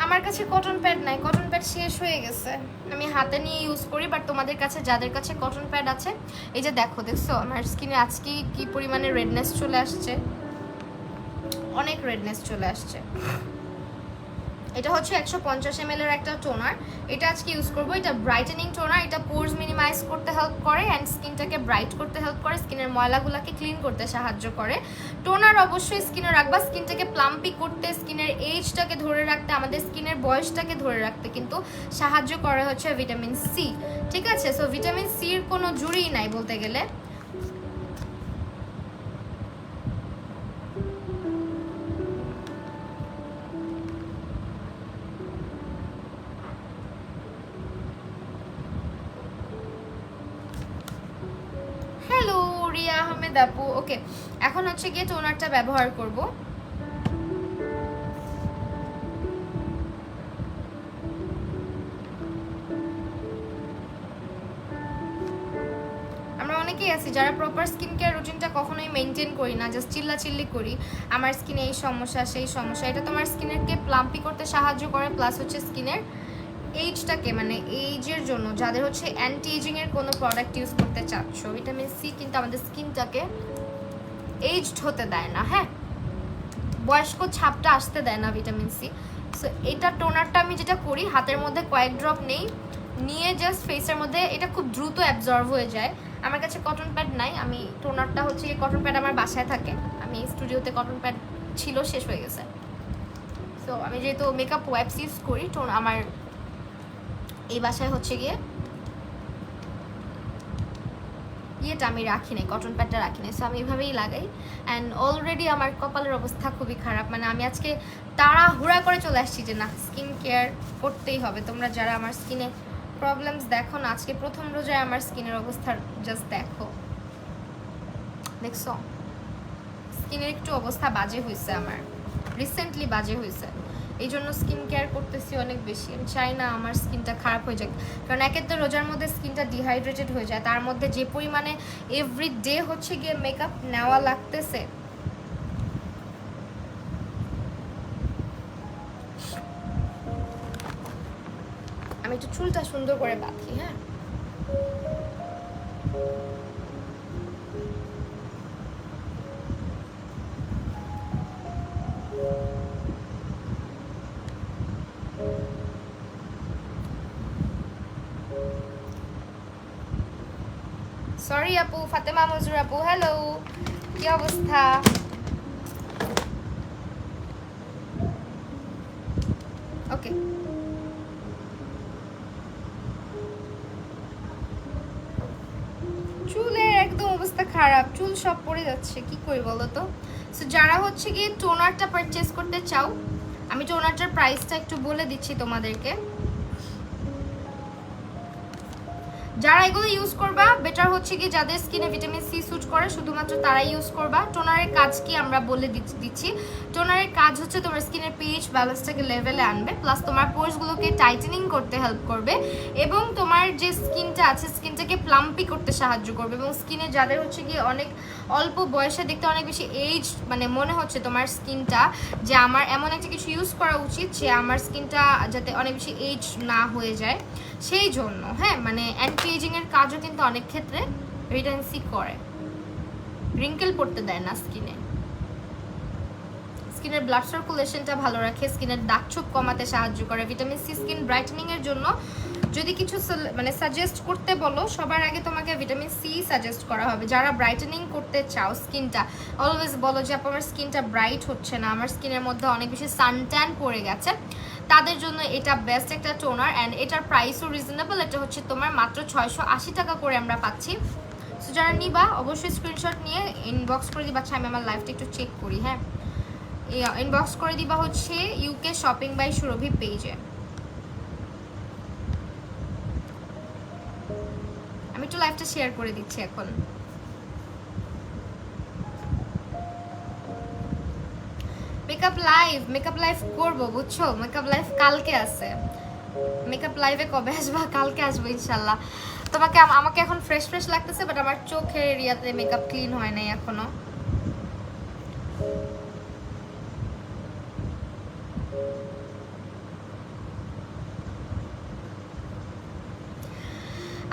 Speaker 1: আমার কাছে কটন প্যাড নাই, কটন প্যাড শেষ হয়ে গেছে, আমি হাতে নিয়ে ইউজ করি। বাট তোমাদের কাছে যাদের কাছে কটন প্যাড আছে, এই যে দেখছো আমার স্কিনে আজকে কি পরিমাণে রেডনেস চলে আসছে, অনেক রেডনেস চলে আসছে। এটা হচ্ছে 150 ml এর একটা টোনার, এটা আজকে ইউজ করব। এটা ব্রাইটেনিং টোনার, এটা পোর্স মিনিমাইজ করতে হেল্প করে অ্যান্ড স্কিনটাকে ব্রাইট করতে হেল্প করে, স্কিনের ময়লাগুলোকে ক্লিন করতে সাহায্য করে। টোনার অবশ্যই স্কিনে রাখবা, স্কিনটাকে প্লাম্পি করতে, স্কিনের এজটাকে ধরে রাখতে, আমাদের স্কিনের বয়সটাকে ধরে রাখতে কিন্তু সাহায্য করে হচ্ছে ভিটামিন সি। ঠিক আছে, সো ভিটামিন সির কোনো জুড়িই নাই বলতে গেলে। আপু ওকে, এখন হচ্ছে গিয়ে টোনারটা ব্যবহার করব। আমরা অনেকেই আছি যারা প্রপার স্কিন কেয়ার রুটিনটা কখনোই মেনটেন করি না, জাস্ট চিল্লাচিল্লি করি আমার স্কিনে এই সমস্যা সেই সমস্যা। এটা তোমার স্কিনেরকে প্লাম্পি করতে সাহায্য করে, প্লাস হচ্ছে স্কিনের এইজটাকে, মানে এইজের জন্য যাদের হচ্ছে অ্যান্টি এজিং এর কোনো প্রোডাক্ট ইউজ করতে চাচ্ছ, ভিটামিন সি কিন্তু আমাদের স্কিনটাকে এইজড হতে দেয় না। হ্যাঁ বয়স্ক ছাপটা আসতে দেয় না ভিটামিন সি। সো এটা টোনারটা আমি যেটা করি, হাতের মধ্যে কয়েক ড্রপ নেই, নিয়ে জাস্ট ফেসের মধ্যে, এটা খুব দ্রুত অ্যাবজর্ব হয়ে যায়। আমার কাছে কটন প্যাড নাই, আমি টোনারটা হচ্ছে কটন প্যাড আমার বাসায় থাকে, আমি স্টুডিওতে কটন প্যাড ছিল, শেষ হয়ে গেছে। সো আমি যেহেতু মেকআপ ওয়াইপস ইউজ করি, আমার এই বাসায় হচ্ছে গিয়ে ইয়েটা আমি রাখি নাই, কটন প্যাডটা রাখি নাই। সো আমি এভাবেই লাগাই। অ্যান্ড অলরেডি আমার কপালের অবস্থা খুবই খারাপ, মানে আমি আজকে তাড়াহুড়া করে চলে আসছি যে না স্কিন কেয়ার করতেই হবে। তোমরা যারা আমার স্কিনে প্রবলেমস দেখো না, আজকে প্রথম রোজায় আমার স্কিনের অবস্থা জাস্ট দেখছো স্কিনের একটু অবস্থা বাজে হয়েছে, আমার রিসেন্টলি বাজে হয়েছে, এই জন্য স্কিন কেয়ার করতেছি অনেক বেশি। আমি চাই না আমার স্কিনটা খারাপ হয়ে যাক, কারণ একের তো রোজার মধ্যে স্কিনটা ডিহাইড্রেটেড হয়ে যায়, তার মধ্যে যে পরিমাণে এভরি ডে হচ্ছে গিয়ে মেকআপ নেওয়া লাগতেছে। আমি একটু চুলটা সুন্দর করে বাঁধি, হ্যাঁ। সরি আপু, ফাতেমা মজুর আপু, হ্যালো, কি অবস্থা? ওকে, চুলের একদম অবস্থা খারাপ, চুল সব পড়ে যাচ্ছে, কি করি বলো তো। সো যারা হচ্ছে গিয়ে টোনারটা পারচেজ করতে চাও, আমি টোনারটার প্রাইসটা একটু বলে দিচ্ছি তোমাদেরকে। যারা এগুলো ইউজ করবা, বেটার হচ্ছে কি যাদের স্কিনে ভিটামিন সি স্যুট করে শুধুমাত্র তারাই ইউজ করবা। টোনারের কাজ কি আমরা বলে দিচ্ছি। টোনারের কাজ হচ্ছে তোমার স্কিনের পিএইচ ব্যালেন্সটাকে লেভেলে আনবে, প্লাস তোমার পোর্সগুলোকে টাইটেনিং করতে হেল্প করবে, এবং তোমার যে স্কিনটা আছে স্কিনটাকে প্লাম্পি করতে সাহায্য করবে। এবং স্কিনে যাদের হচ্ছে কি অনেক অল্প বয়সে দেখতে অনেক বেশি এজ, মানে মনে হচ্ছে তোমার স্কিনটা যে আমার এমন একটা কিছু ইউজ করা উচিত যে আমার স্কিনটা যাতে অনেক বেশি এজ না হয়ে যায়, সেই জন্য, হ্যাঁ, মানে অ্যান্টি এজিং এর কাজও কিন্তু অনেক ক্ষেত্রে ভিটামিন সি করে। রিঙ্কেল পড়তে দেয় না স্কিনে, স্কিনের ব্লাড সার্কুলেশনটা ভালো রাখে, স্কিনের দাগছোপ কমাতে সাহায্য করে। ভিটামিন সি স্কিন ব্রাইটেনিং এর জন্য যদি কিছু মানে সাজেস্ট করতে বলো, সবার আগে তোমাকে ভিটামিন সি সাজেস্ট করা হবে। যারা ব্রাইটেনিং করতে চাও স্কিনটা, অলওয়েজ বলো যে আমার স্কিনটা ব্রাইট হচ্ছে না, আমার স্কিনের মধ্যে অনেক বেশি সানট্যান পড়ে গেছে, তাদের জন্য এটা বেস্ট একটা টোনার। অ্যান্ড এটার প্রাইসও রিজনেবল, এটা হচ্ছে তোমার মাত্র 680 টাকা করে আমরা পাচ্ছি। সো যারা নিবা অবশ্যই স্ক্রিনশট নিয়ে ইনবক্স করে দিবা। আচ্ছা আমি আমার লাইফটা একটু চেক করি, হ্যাঁ, ইনবক্স করে দিবা হচ্ছে ইউকে শপিং বাই সুরভি পেজে। আমি একটু লাইভটা শেয়ার করে দিচ্ছি এখন। মেকআপ লাইভ করবো, বুঝছো, মেকআপ লাইভ কালকে আছে। মেকআপ লাইভে কবে আসবা? কালকে আসবো ইনশাল্লাহ। আমাকে এখন ফ্রেশ লাগতেছে, বাট আমার চোখের এরিয়াতে মেকআপ ক্লিন হয় নাই এখনো।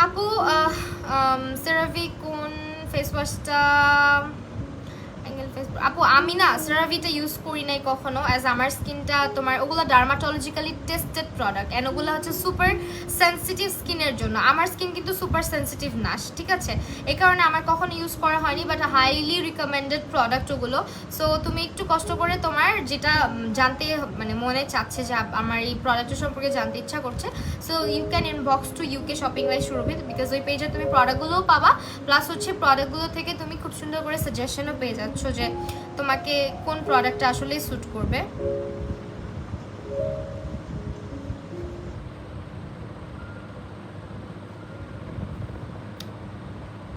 Speaker 1: আপু সেরাভি কোন ফেস ওয়াশটা? আপু আমি না সেরাভিটা ইউজ করি নাই কখনো, অ্যাজ আমার স্কিনটা তোমার ওগুলো ডার্মাটোলজিক্যালি টেস্টেড প্রোডাক্ট, অ্যান্ড ওগুলো হচ্ছে সুপার সেন্সিটিভ স্কিনের জন্য। আমার স্কিন কিন্তু সুপার সেন্সিটিভ না, ঠিক আছে, এই কারণে আমার কখনো ইউজ করা হয়নি, বাট হাইলি রিকমেন্ডেড প্রোডাক্ট ওগুলো। সো তুমি একটু কষ্ট করে তোমার যেটা জানতে মানে মনে চাচ্ছে যে আমার এই প্রোডাক্টের সম্পর্কে জানতে ইচ্ছা করছে, so you can inbox to UK shopping by Surabhi, because ওই পেজে তুমি প্রোডাক্টগুলোও পাবা, প্লাস হচ্ছে প্রোডাক্টগুলো থেকে তুমি খুব সুন্দর করে সাজেশনও পেয়ে যাচ্ছ যে তোমাকে কোন প্রোডাক্টটা আসলেই স্যুট করবে।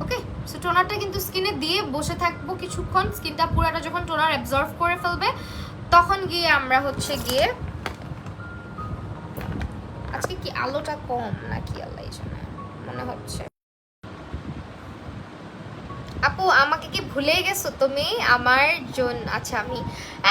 Speaker 1: ওকে, সো টোনারটা কিন্তু স্কিনে দিয়ে বসে থাকবো কিছুক্ষণ, স্কিনটা পুরোটা যখন টোনার অ্যাবজর্ব করে ফেলবে তখন গিয়ে আমরা হচ্ছে গিয়ে, আজকে কি আলোটা কম নাকি আল্লাহ জানে, মনে হচ্ছে। আপু আমাকে কি কি ভুলে গেছো তুমি আমার জন্য? আচ্ছা আমি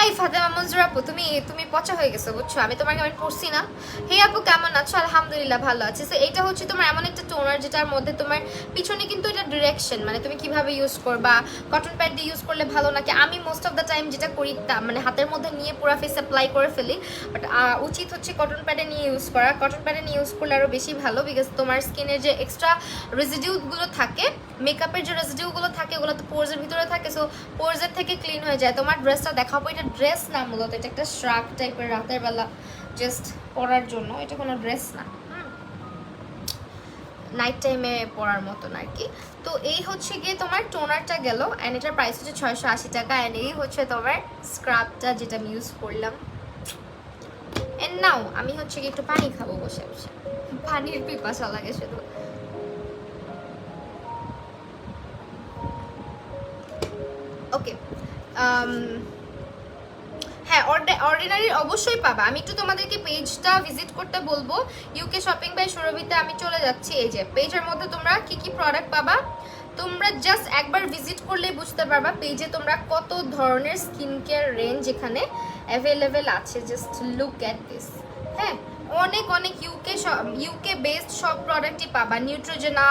Speaker 1: এই ফাতেমা মঞ্জুর আপু, তুমি তুমি পচা হয়ে গেছো বুঝছো, আমি তোমার কমেন্ট পড়ছি না। হে আপু কেমন আছো? আলহামদুলিল্লাহ ভালো আছি। সো এটা হচ্ছে তোমার এমন একটা টোনার যেটার মধ্যে তোমার পিছনে কিন্তু এটা ডিরেকশন, মানে তুমি কিভাবে ইউজ করবা, কটন প্যাড দিয়ে ইউজ করলে ভালো নাকি। আমি মোস্ট অফ দ্য টাইম যেটা করি মানে হাতের মধ্যে নিয়ে পুরো ফেস অ্যাপ্লাই করে ফেলি, বাট উচিত হচ্ছে কটন প্যাডে নিয়ে ইউজ করা। কটন প্যাডে নিয়ে ইউজ করলে আরও বেশি ভালো, বিকজ তোমার স্কিনের যে এক্সট্রা রেজিডিউগুলো থাকে, মেকআপের যে রেজিডিউগুলো থাকে ওগুলো তো পোর্সের ভিতরে থাকে, সো পোর্সের থেকে ক্লিন হয়ে যায়। তোমার ড্রেসটা দেখাবো, এটা ড্রেস না মূলত, এটা একটা শ্রাক টাইপের রাতের বেলা জাস্ট পরার জন্য, এটা কোনো ড্রেস না, নাইট টাইমে পরার মতন আর কি। তো এই হচ্ছে গিয়ে তোমার টোনারটা গেল, অ্যান্ড এটার প্রাইস হচ্ছে 680 টাকা। অ্যান্ড এই হচ্ছে তোমার স্ক্রাবটা যেটা আমি ইউজ করলাম। এন্ড নাও আমি হচ্ছে কি একটু পানি খাবো বসে বসে, পানির পিপাসা লাগে শুধু। ওকে হ্যাঁ, অর্ডিনারি অবশ্যই পাবা। আমি একটু তোমাদেরকে পেজটা ভিজিট করতে বলবো, ইউকে শপিং বাই সুরভিতে আমি চলে যাচ্ছি। এই যে পেজের মধ্যে তোমরা কি কি প্রোডাক্ট পাবা তোমরা জাস্ট একবার ভিজিট করলেই বুঝতে পারবা পেজে তোমরা কত ধরনের স্কিন কেয়ার রেঞ্জ এখানে অ্যাভেলেবেল আছে। Just look at this. হ্যাঁ, অনেক অনেক ইউকে বেসড সব প্রোডাক্টই পাবা। নিউট্রোজেনা,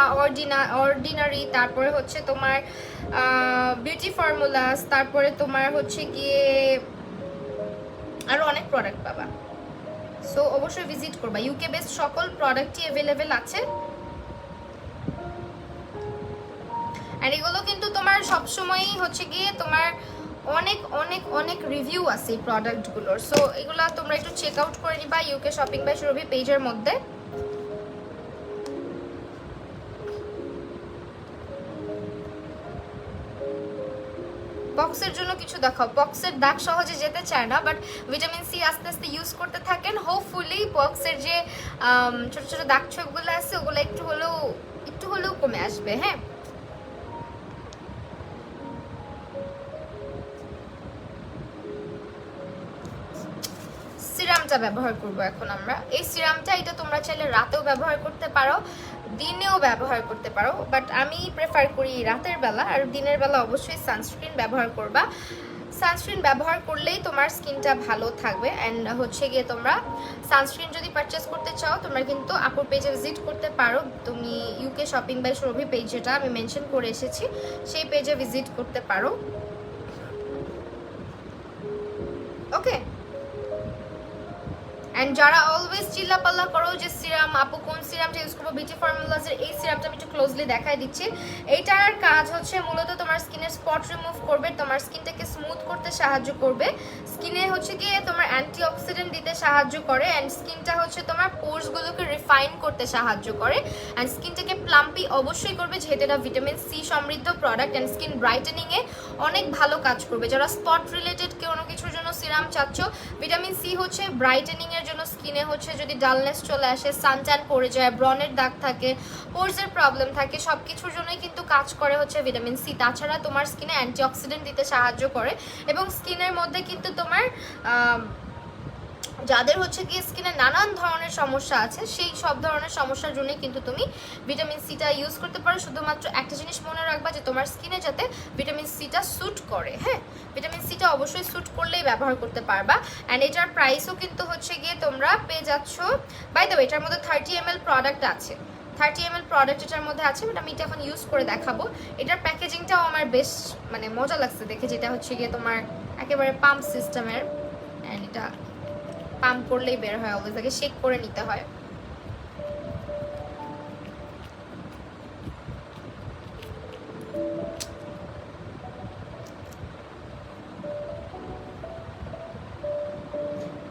Speaker 1: অর্ডিনারি, তারপরে হচ্ছে তোমার বিউটি ফর্মুলাস, তারপরে তোমার হচ্ছে গিয়ে আরও অনেক প্রোডাক্ট পাবা। সো অবশ্যই ভিজিট করবা, ইউকে বেসড সকল প্রোডাক্টই অ্যাভেলেবেল আছে। আর এগুলো কিন্তু তোমার সবসময়ই হচ্ছে গিয়ে তোমার অনেক অনেক অনেক রিভিউ আছে এই প্রোডাক্টগুলোর। সো এগুলো তোমরা একটু চেক আউট করে নিবা ইউকে শপিং বাই সুরভি পেজের মধ্যে। পক্সের জন্য কিছু দেখাও। পক্সের দাগ সহজে যেতে চায় না, বাট ভিটামিন সি আস্তে আস্তে ইউজ করতে থাকেন, হোপফুলি পক্সের যে ছোট ছোট দাগ ছোপগুলো আছে ওগুলো একটু হলেও কমে আসবে। হ্যাঁ, সিরামটা ব্যবহার করব এখন আমরা। এই সিরামটা এটা তোমরা চাইলে রাতেও ব্যবহার করতে পারো, দিনেও ব্যবহার করতে পারো, বাট আমি প্রেফার করি রাতের বেলা। আর দিনের বেলা অবশ্যই সানস্ক্রিন ব্যবহার করবা। সানস্ক্রিন ব্যবহার করলেই তোমার স্কিনটা ভালো থাকবে। অ্যান্ড হচ্ছে গিয়ে তোমরা সানস্ক্রিন যদি পারচেস করতে চাও তোমরা কিন্তু আপুর পেজে ভিজিট করতে পারো। তুমি UK shopping by Surabhi page যেটা আমি মেনশন করে এসেছি সেই পেজে ভিজিট করতে পারো। ওকে, অ্যান্ড যারা অলওয়েজ চিল্লাপাল্লা করো যে সিরাম আপু কোন সিরামটা ইউজ করবো, বিউটি ফর্মুলাসের এই সিরামটা আমি একটু ক্লোজলি দেখাই দিচ্ছি। এইটার কাজ হচ্ছে মূলত তোমার স্কিনের স্পট রিমুভ করবে, তোমার স্কিনটাকে স্মুথ করতে সাহায্য করবে, স্কিনে হচ্ছে গিয়ে তোমার অ্যান্টি অক্সিডেন্ট দিতে সাহায্য করে, অ্যান্ড স্কিনটা হচ্ছে তোমার পোর্সগুলোকে রিফাইন করতে সাহায্য করে, অ্যান্ড স্কিনটাকে প্লাম্পি অবশ্যই করবে যেহেতু এটা ভিটামিন সি সমৃদ্ধ প্রোডাক্ট, অ্যান্ড স্কিন ব্রাইটেনিংয়ে অনেক ভালো কাজ করবে। যারা স্পট রিলেটেড কোনো কিছুর জন্য সিরাম চাচ্ছ, ভিটামিন সি হচ্ছে ব্রাইটেনিংয়ের জন্য, স্কিনে হচ্ছে যদি ডালনেস চলে আসে, সানট্যান পড়ে যায়, ব্রনের দাগ থাকে, পোর্সের প্রবলেম থাকে, সব কিছুর জন্যই কিন্তু কাজ করে হচ্ছে ভিটামিন সি। তাছাড়া তোমার স্কিনে অ্যান্টিঅক্সিডেন্ট দিতে সাহায্য করে, এবং স্কিনের মধ্যে কিন্তু তোমার যাদের হচ্ছে গিয়ে স্কিনে নানান ধরনের সমস্যা আছে সেই সব ধরনের সমস্যার জন্য কিন্তু তুমি ভিটামিন সিটা ইউজ করতে পারো। শুধুমাত্র একটা জিনিস মনে রাখবা যে তোমার স্কিনে যাতে ভিটামিন সিটা স্যুট করে। হ্যাঁ, ভিটামিন সিটা অবশ্যই স্যুট করলেই ব্যবহার করতে পারবা। অ্যান্ড এটার প্রাইসও কিন্তু হচ্ছে গিয়ে তোমরা পেয়ে যাচ্ছ। বাই দ্য ওয়ে এটার মধ্যে 30 ml প্রোডাক্ট আছে, 30 ml প্রোডাক্ট এটার মধ্যে আছে, বাট আমি এটা এখন ইউজ করে দেখাবো। এটার প্যাকেজিংটাও আমার বেশ মানে মজা লাগছে দেখে, যেটা হচ্ছে গিয়ে তোমার একেবারে পাম্প সিস্টেমের, অ্যান্ড এটা পাম্প করলেই বের হয়, অলওয়েজ আগে শেক করে নিতে হয়।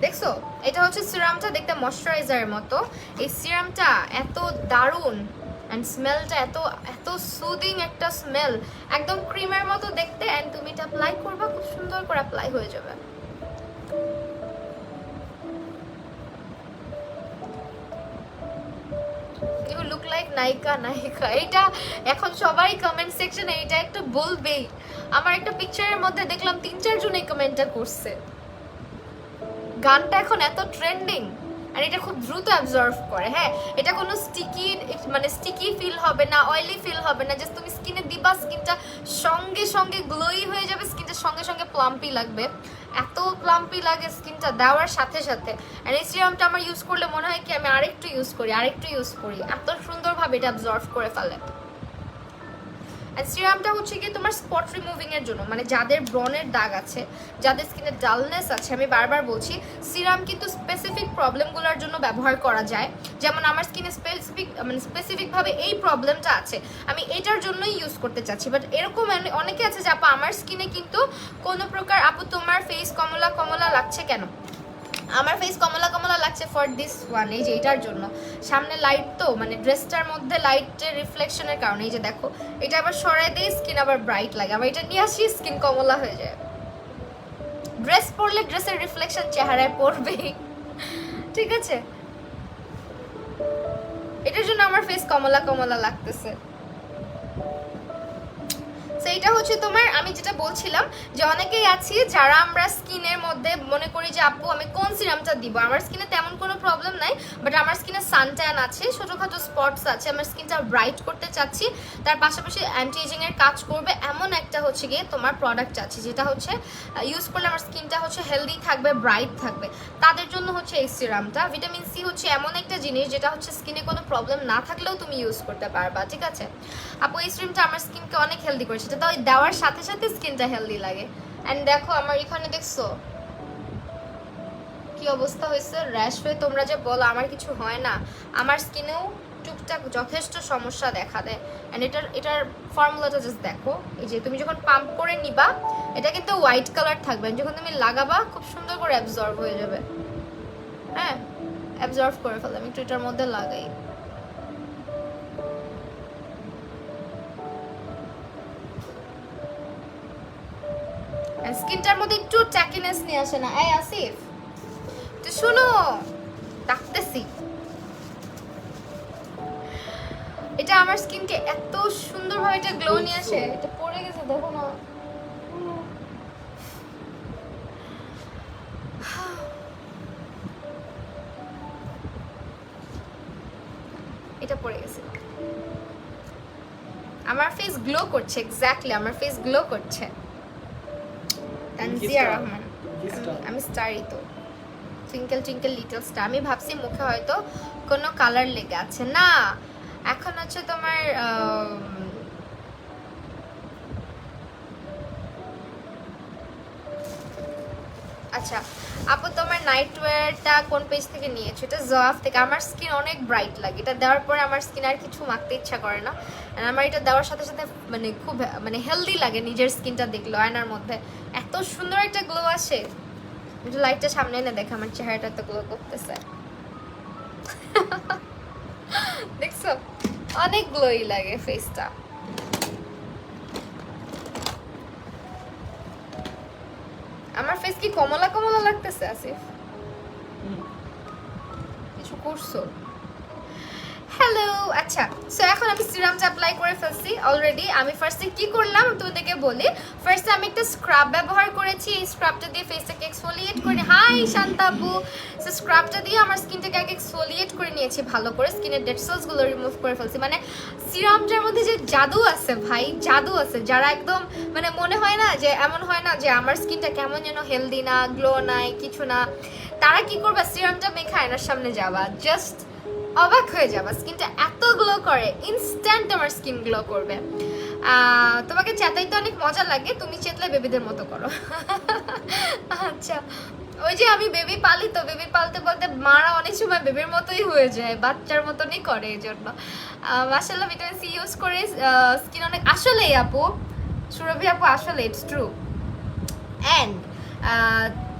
Speaker 1: দেখছো, এটা হচ্ছে সিরামটা, দেখতে ময়শ্চারাইজারের মতো। এই সিরামটা এত দারুণ, অ্যান্ড স্মেলটা এত এত সুদিং একটা স্মেল, একদম ক্রিমের মতো দেখতে। অ্যান্ড তুমি এটা অ্যাপ্লাই করবা, খুব সুন্দর করে অ্যাপ্লাই হয়ে যাবে। ইউ লুক লাইক নায়িকা নায়িকা। এটা এখন সবাই কমেন্ট সেকশনে এটা একটু বলবেই। আমার একটা পিকচারের মধ্যে দেখলাম 3-4 জন এই কমেন্টটা করছে। গানটা এখন এত ট্রেন্ডিং, আর এটা খুব দ্রুত অ্যাবজর্ভ করে। হ্যাঁ, এটা কোনো মানে স্টিকি ফিল হবে না, অয়েলি ফিল হবে না, জাস্ট তুমি স্কিনে দিবা, স্কিনটা সঙ্গে সঙ্গে গ্লোই হয়ে যাবে, স্কিনটা সঙ্গে সঙ্গে প্লাম্পি লাগবে, এত প্লাম্পি লাগে স্কিনটা দেওয়ার সাথে সাথে। আর এই সিরামটা আমার ইউজ করলে মনে হয় কি আমি আরেকটু ইউজ করি, এত সুন্দরভাবে এটা অ্যাবজর্ভ করে ফেলে। আর সিরামটা হচ্ছে কি তোমার স্পট রিমুভিং এর জন্য, মানে যাদের ব্রনের দাগ আছে, যাদের স্কিনে ডালনেস আছে, আমি বারবার বলছি সিরাম কিন্তু স্পেসিফিক প্রবলেমগুলোর জন্য ব্যবহার করা যায়। যেমন আমার স্কিনে স্পেসিফিকভাবে এই প্রবলেমটা আছে, আমি এটার জন্যই ইউজ করতে চাচ্ছি। বাট এরকম অনেকে আছে যে আপু আমার স্কিনে কিন্তু কোনো প্রকার, আপু তোমার ফেস কমলা কমলা লাগছে কেন? আমার ফেস কমলা কমলা লাগছে ফর দিস ওয়ান, এই যে এটার জন্য, সামনে লাইট তো মানে ড্রেসটার মধ্যে লাইটের রিফ্লেকশনের কারণে। এই যে দেখো, এটা আবার সরাই দিয়ে স্কিন আবার ব্রাইট লাগে, আবার এটা নিয়ে আসি স্কিন কমলা হয়ে যায়। ড্রেস পরলে ড্রেসের রিফ্লেকশন চেহারায় পড়বেই, ঠিক আছে? এটার জন্য আমার ফেস কমলা কমলা লাগতেছে। এইটা হচ্ছে তোমার, আমি যেটা বলছিলাম যে অনেকেই আছি যারা আমরা স্কিনের মধ্যে মনে করি যে আপু আমি কোন সিরামটা দিব, আমার স্কিনে তেমন কোনো প্রবলেম নাই, বাট আমার স্কিনে সানট্যান আছে, ছোটোখাটো স্পটস আছে, আমার স্কিনটা ব্রাইট করতে চাচ্ছি, তার পাশাপাশি অ্যান্টি এজিং এর কাজ করবে এমন একটা হচ্ছে গিয়ে তোমার প্রোডাক্ট আছে, যেটা হচ্ছে ইউজ করলে আমার স্কিনটা হচ্ছে হেলদি থাকবে, ব্রাইট থাকবে, তাদের জন্য হচ্ছে এই সিরামটা। ভিটামিন সি হচ্ছে এমন একটা জিনিস যেটা হচ্ছে স্কিনে কোনো প্রবলেম না থাকলেও তুমি ইউজ করতে পারবা, ঠিক আছে? আপু এই সিরামটা আমার স্কিনকে অনেক হেলদি করেছে, তো ওই দেওয়ার সাথে সাথে স্কিনটা হেলদি লাগে। এন্ড দেখো আমার এখানে দেখছো কি অবস্থা হয়েছে, র্যাশ হয়ে। তোমরা যে বলো আমার কিছু হয় না, আমার স্কিনেও টুকটাক যথেষ্ট সমস্যা দেখা দেয়। এন্ড এটার ফর্মুলাটা জাস্ট দেখো, এই যে তুমি যখন পাম্প করে নিবা এটা কিন্তু হোয়াইট কালার থাকবে, যখন তুমি লাগাবা খুব সুন্দর করে অ্যাবজর্ব হয়ে যাবে। হ্যাঁ, অ্যাবজর্ব করে ফেলে। আমি একটু এটার মধ্যে লাগাই, স্কিনটার মধ্যে একটু ট্যাকিনেস নিয়ে আসে না? এই আসিফ তো শোনো, ডাকতেছি। এটা আমার স্কিনকে এত সুন্দরভাবে এটা গ্লো নিয়ে আসে। এটা পড়ে গেছে দেখো না, এটা পড়ে গেছে। আমার ফেস গ্লো করছে, এক্স্যাক্টলি আমার ফেস গ্লো করছে। তানজিয়া রহমান, আমি স্টারই তো, টুইঙ্কেল টুইঙ্কেল লিটল স্টার। আমি ভাবছি মুখে হয়তো কোনো কালার লেগে আছে, না এখন হচ্ছে তোমার আচ্ছা আপু তোমার নাইট ওয়্যারটা কোন পেজ থেকে নিয়েছো? এটা জোয়াফ থেকে। আমার স্কিন অনেক ব্রাইট লাগে, এটা দেওয়ার পরে আমার স্কিন আর কিছু মাখতে ইচ্ছা করে না। আমার এটা দেওয়ার সাথে সাথে মানে খুব মানে হেলদি লাগে, নিজের স্কিনটা দেখলো আয়নার মধ্যে এত সুন্দর একটা গ্লো আসে। একটু লাইটটা সামনে এনে দেখে আমার চেহারাটা তো গ্লো করতেছে, দেখছো অনেক গ্লোই লাগে ফেসটা। আমার ফেস কি কমলা কমলা লাগতেছে আসিফ? কিছু করছো? হ্যালো, আচ্ছা সো এখন আমি সিরামটা অ্যাপ্লাই করে ফেলছি অলরেডি। আমি ফার্স্টে কি করলাম তোমাদেরকে বলি। ফার্স্টে আমি একটা স্ক্রাব ব্যবহার করেছি, এই স্ক্রাবটা দিয়ে ফেসটাকে এক্সফোলিয়েট করে, হাই শান্তাবু, সো স্ক্রাবটা দিয়ে আমার স্কিনটাকে আগে এক্সফোলিয়েট করে নিয়েছি ভালো করে, স্কিনের ডেড সেলসগুলো রিমুভ করে ফেলছি। মানে সিরামটার মধ্যে যে জাদু আছে ভাই, জাদু আছে। যারা একদম মানে মনে হয় না যে, এমন হয় না যে আমার স্কিনটা কেমন যেন হেলদি না, গ্লো নাই, কিছু না, তারা কি করবা, সিরামটা মেখে আয়নার সামনে যাবা, জাস্ট অবাক হয়ে যাবা, স্কিনটা এত গ্লো করে, ইনস্ট্যান্ট তোমার স্কিন গ্লো করবে। তোমাকে চেতাইতে অনেক মজা লাগে, তুমি চেতলে বেবিদের মতো করো। আচ্ছা ওই যে আমি বেবি পালি, তো বেবি পালতে পালতে মারা অনেক সময় বেবির মতোই হয়ে যায়, বাচ্চার মতনই করে। এই জন্য মাশাআল্লাহ ভিটামিন সি ইউজ করে স্কিন অনেক, আসলেই আপু সুরভি আপু, আসলে ইটস ট্রু। অ্যান্ড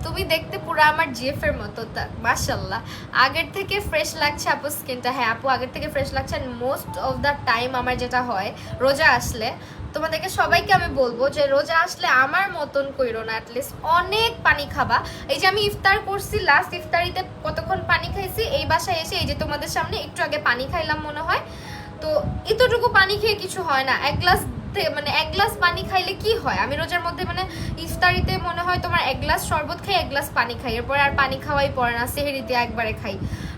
Speaker 1: তুমি দেখতে পুরো আমার জিএফ এর মতো, মাশাআল্লাহ আগের থেকে ফ্রেশ লাগছে আপু স্কিনটা। হ্যাঁ আপু আগের থেকে ফ্রেশ লাগছে। And most of the time আমার যেটা হয় রোজা আসলে, তোমাদেরকে সবাইকে আমি বলবো যে রোজা আসলে আমার মতন কইরো না, অ্যাটলিস্ট অনেক পানি খাবা। এই যে আমি ইফতার করছি, লাস্ট ইফতারিতে কতক্ষণ পানি খাইছি, এই বাসায় এসে এই যে তোমাদের সামনে একটু আগে পানি খাইলাম মনে হয়, তো এতটুকু পানি খেয়ে কিছু হয় না। এক গ্লাস পানি খাইলে কি হয়, আমি রোজার মধ্যে মানে ইফতারিতে মনে হয় তোমার এক গ্লাস শরবত খাই, এক গ্লাস পানি খাই, এরপরে আর পানি খাওয়াই পড়ে না, সেহরিতে একবারে খাই।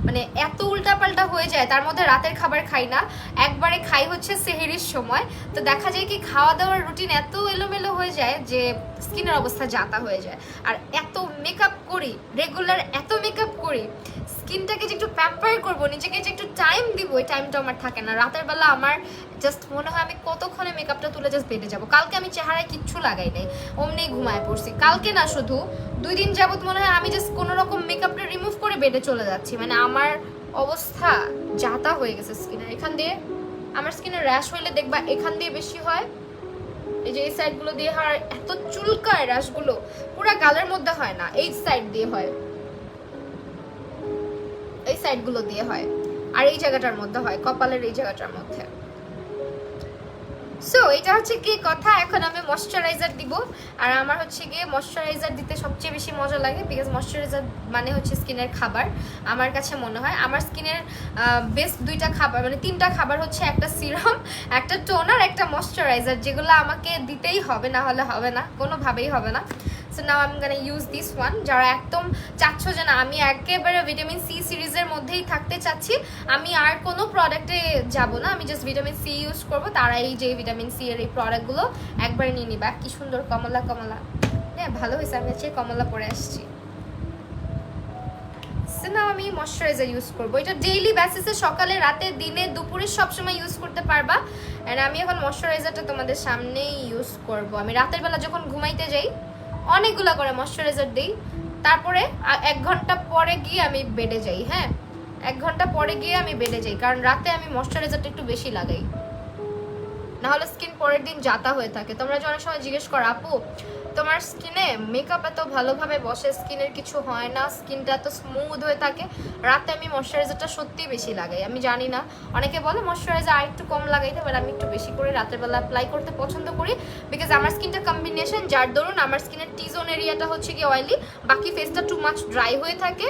Speaker 1: মানে এত উল্টাপাল্টা হয়ে যায়। তার মধ্যে রাতের খাবার খাই না, একবারে খাই হচ্ছে সেহরির সময়। তো দেখা যায় কি খাওয়া দাওয়ার রুটিন এত এলোমেলো হয়ে যায় যে স্কিনের অবস্থা যাতা হয়ে যায়। আর এত মেকআপ করি রেগুলার, এত মেকআপ করি, স্কিনটাকে যে একটু প্যাম্পার করবো, নিজেকে যে একটু টাইম দিব, ওই টাইমটা আমার থাকে না। রাতের বেলা আমার জাস্ট মনে হয় আমি কতক্ষণে মেকআপটা তুলে জাস্ট বেডে যাবো। কালকে আমি চেহারায় কিচ্ছু লাগাই নাই, অমনি ঘুমায় পড়ছি। কালকে না, শুধু 2 দিন যাবত মনে হয় আমি জাস্ট কোনো রকম মেকআপটা রিমুভ করে বেডে চলে যাচ্ছি। মানে আমার অবস্থা যাতা হয়ে গেছে স্কিনে। এখান দিয়ে আমার স্কিনে র্যাশ হইলে দেখবা এখান দিয়ে বেশি হয়, এই যে এই সাইডগুলো দিয়ে হয়। এত চুলকায় র্যাশগুলো, পুরা গালের মধ্যে হয় না, এই সাইড দিয়ে হয়, এই সাইডগুলো দিয়ে হয়, আর এই জায়গাটার মধ্যে হয়, কপালের এই জায়গাটার মধ্যে। সো এটা হচ্ছে কি কথা। এখন আমি ময়শ্চারাইজার দিব, আর আমার হচ্ছে গিয়ে ময়শ্চারাইজার দিতে সবচেয়ে বেশি মজা লাগে, বিকজ ময়শ্চারাইজার মানে হচ্ছে স্কিনের খাবার। আমার কাছে মনে হয় আমার স্কিনের বেস্ট 2টা খাবার, মানে 3টা খাবার হচ্ছে একটা সিরাম, একটা টোনার, একটা ময়শ্চারাইজার, যেগুলো আমাকে দিতেই হবে, না হলে হবে না, কোনোভাবেই হবে না। So now I am gonna use this one. যারা একদম চাচ্ছ যে না আমি একেবারে ভিটামিন সি সিরিজের মধ্যেই থাকতে চাচ্ছি, আমি আর কোনো প্রোডাক্টে যাব না, আমি জাস্ট ভিটামিন সি ইউজ করব, তারা এই যে ভিটামিন সি এর এই প্রোডাক্টগুলো একবারে নিয়ে নিবা। কি সুন্দর কমলা কমলা, হ্যাঁ ভালো হয়েছে, আমি হচ্ছে কমলা পরে আসছি। না আমি ময়শ্চারাইজার ইউজ করবো, এটা ডেইলি বেসিসে, সকালে রাতে দিনে দুপুরে সবসময় ইউজ করতে পারবা। অ্যান্ড আমি এখন ময়শ্চারাইজারটা তোমাদের সামনেই ইউজ করব। আমি রাতের বেলা যখন ঘুমাইতে যাই অনেকগুলো করে ময়শ্চারাইজার দিই, তারপরে 1 ঘন্টা পরে গিয়ে আমি বেডে যাই। হ্যাঁ, 1 ঘন্টা পরে গিয়ে আমি বেডে যাই, কারণ রাতে আমি ময়শ্চারাইজারটা একটু বেশি লাগাই, নাহলে স্কিন পরের দিন যাতা হয়ে থাকে। তোমরা যে অনেক সময় জিজ্ঞেস করো আপু তোমার স্কিনে মেকআপ এত ভালোভাবে বসে, স্কিনের কিছু হয় না, স্কিনটা এত স্মুথ হয়ে থাকে, রাতে আমি ময়শ্চারাইজারটা সত্যিই বেশি লাগাই। আমি জানি না, অনেকে বলে ময়শ্চারাইজার আর একটু কম লাগাইতে, বাট আমি একটু বেশি করে রাতের বেলা অ্যাপ্লাই করতে পছন্দ করি, বিকজ আমার স্কিনটা কম্বিনেশন, যার দরুন আমার স্কিনের টি জোন এরিয়াটা হচ্ছে কি অয়েলি, বাকি ফেসটা টু মাচ ড্রাই হয়ে থাকে।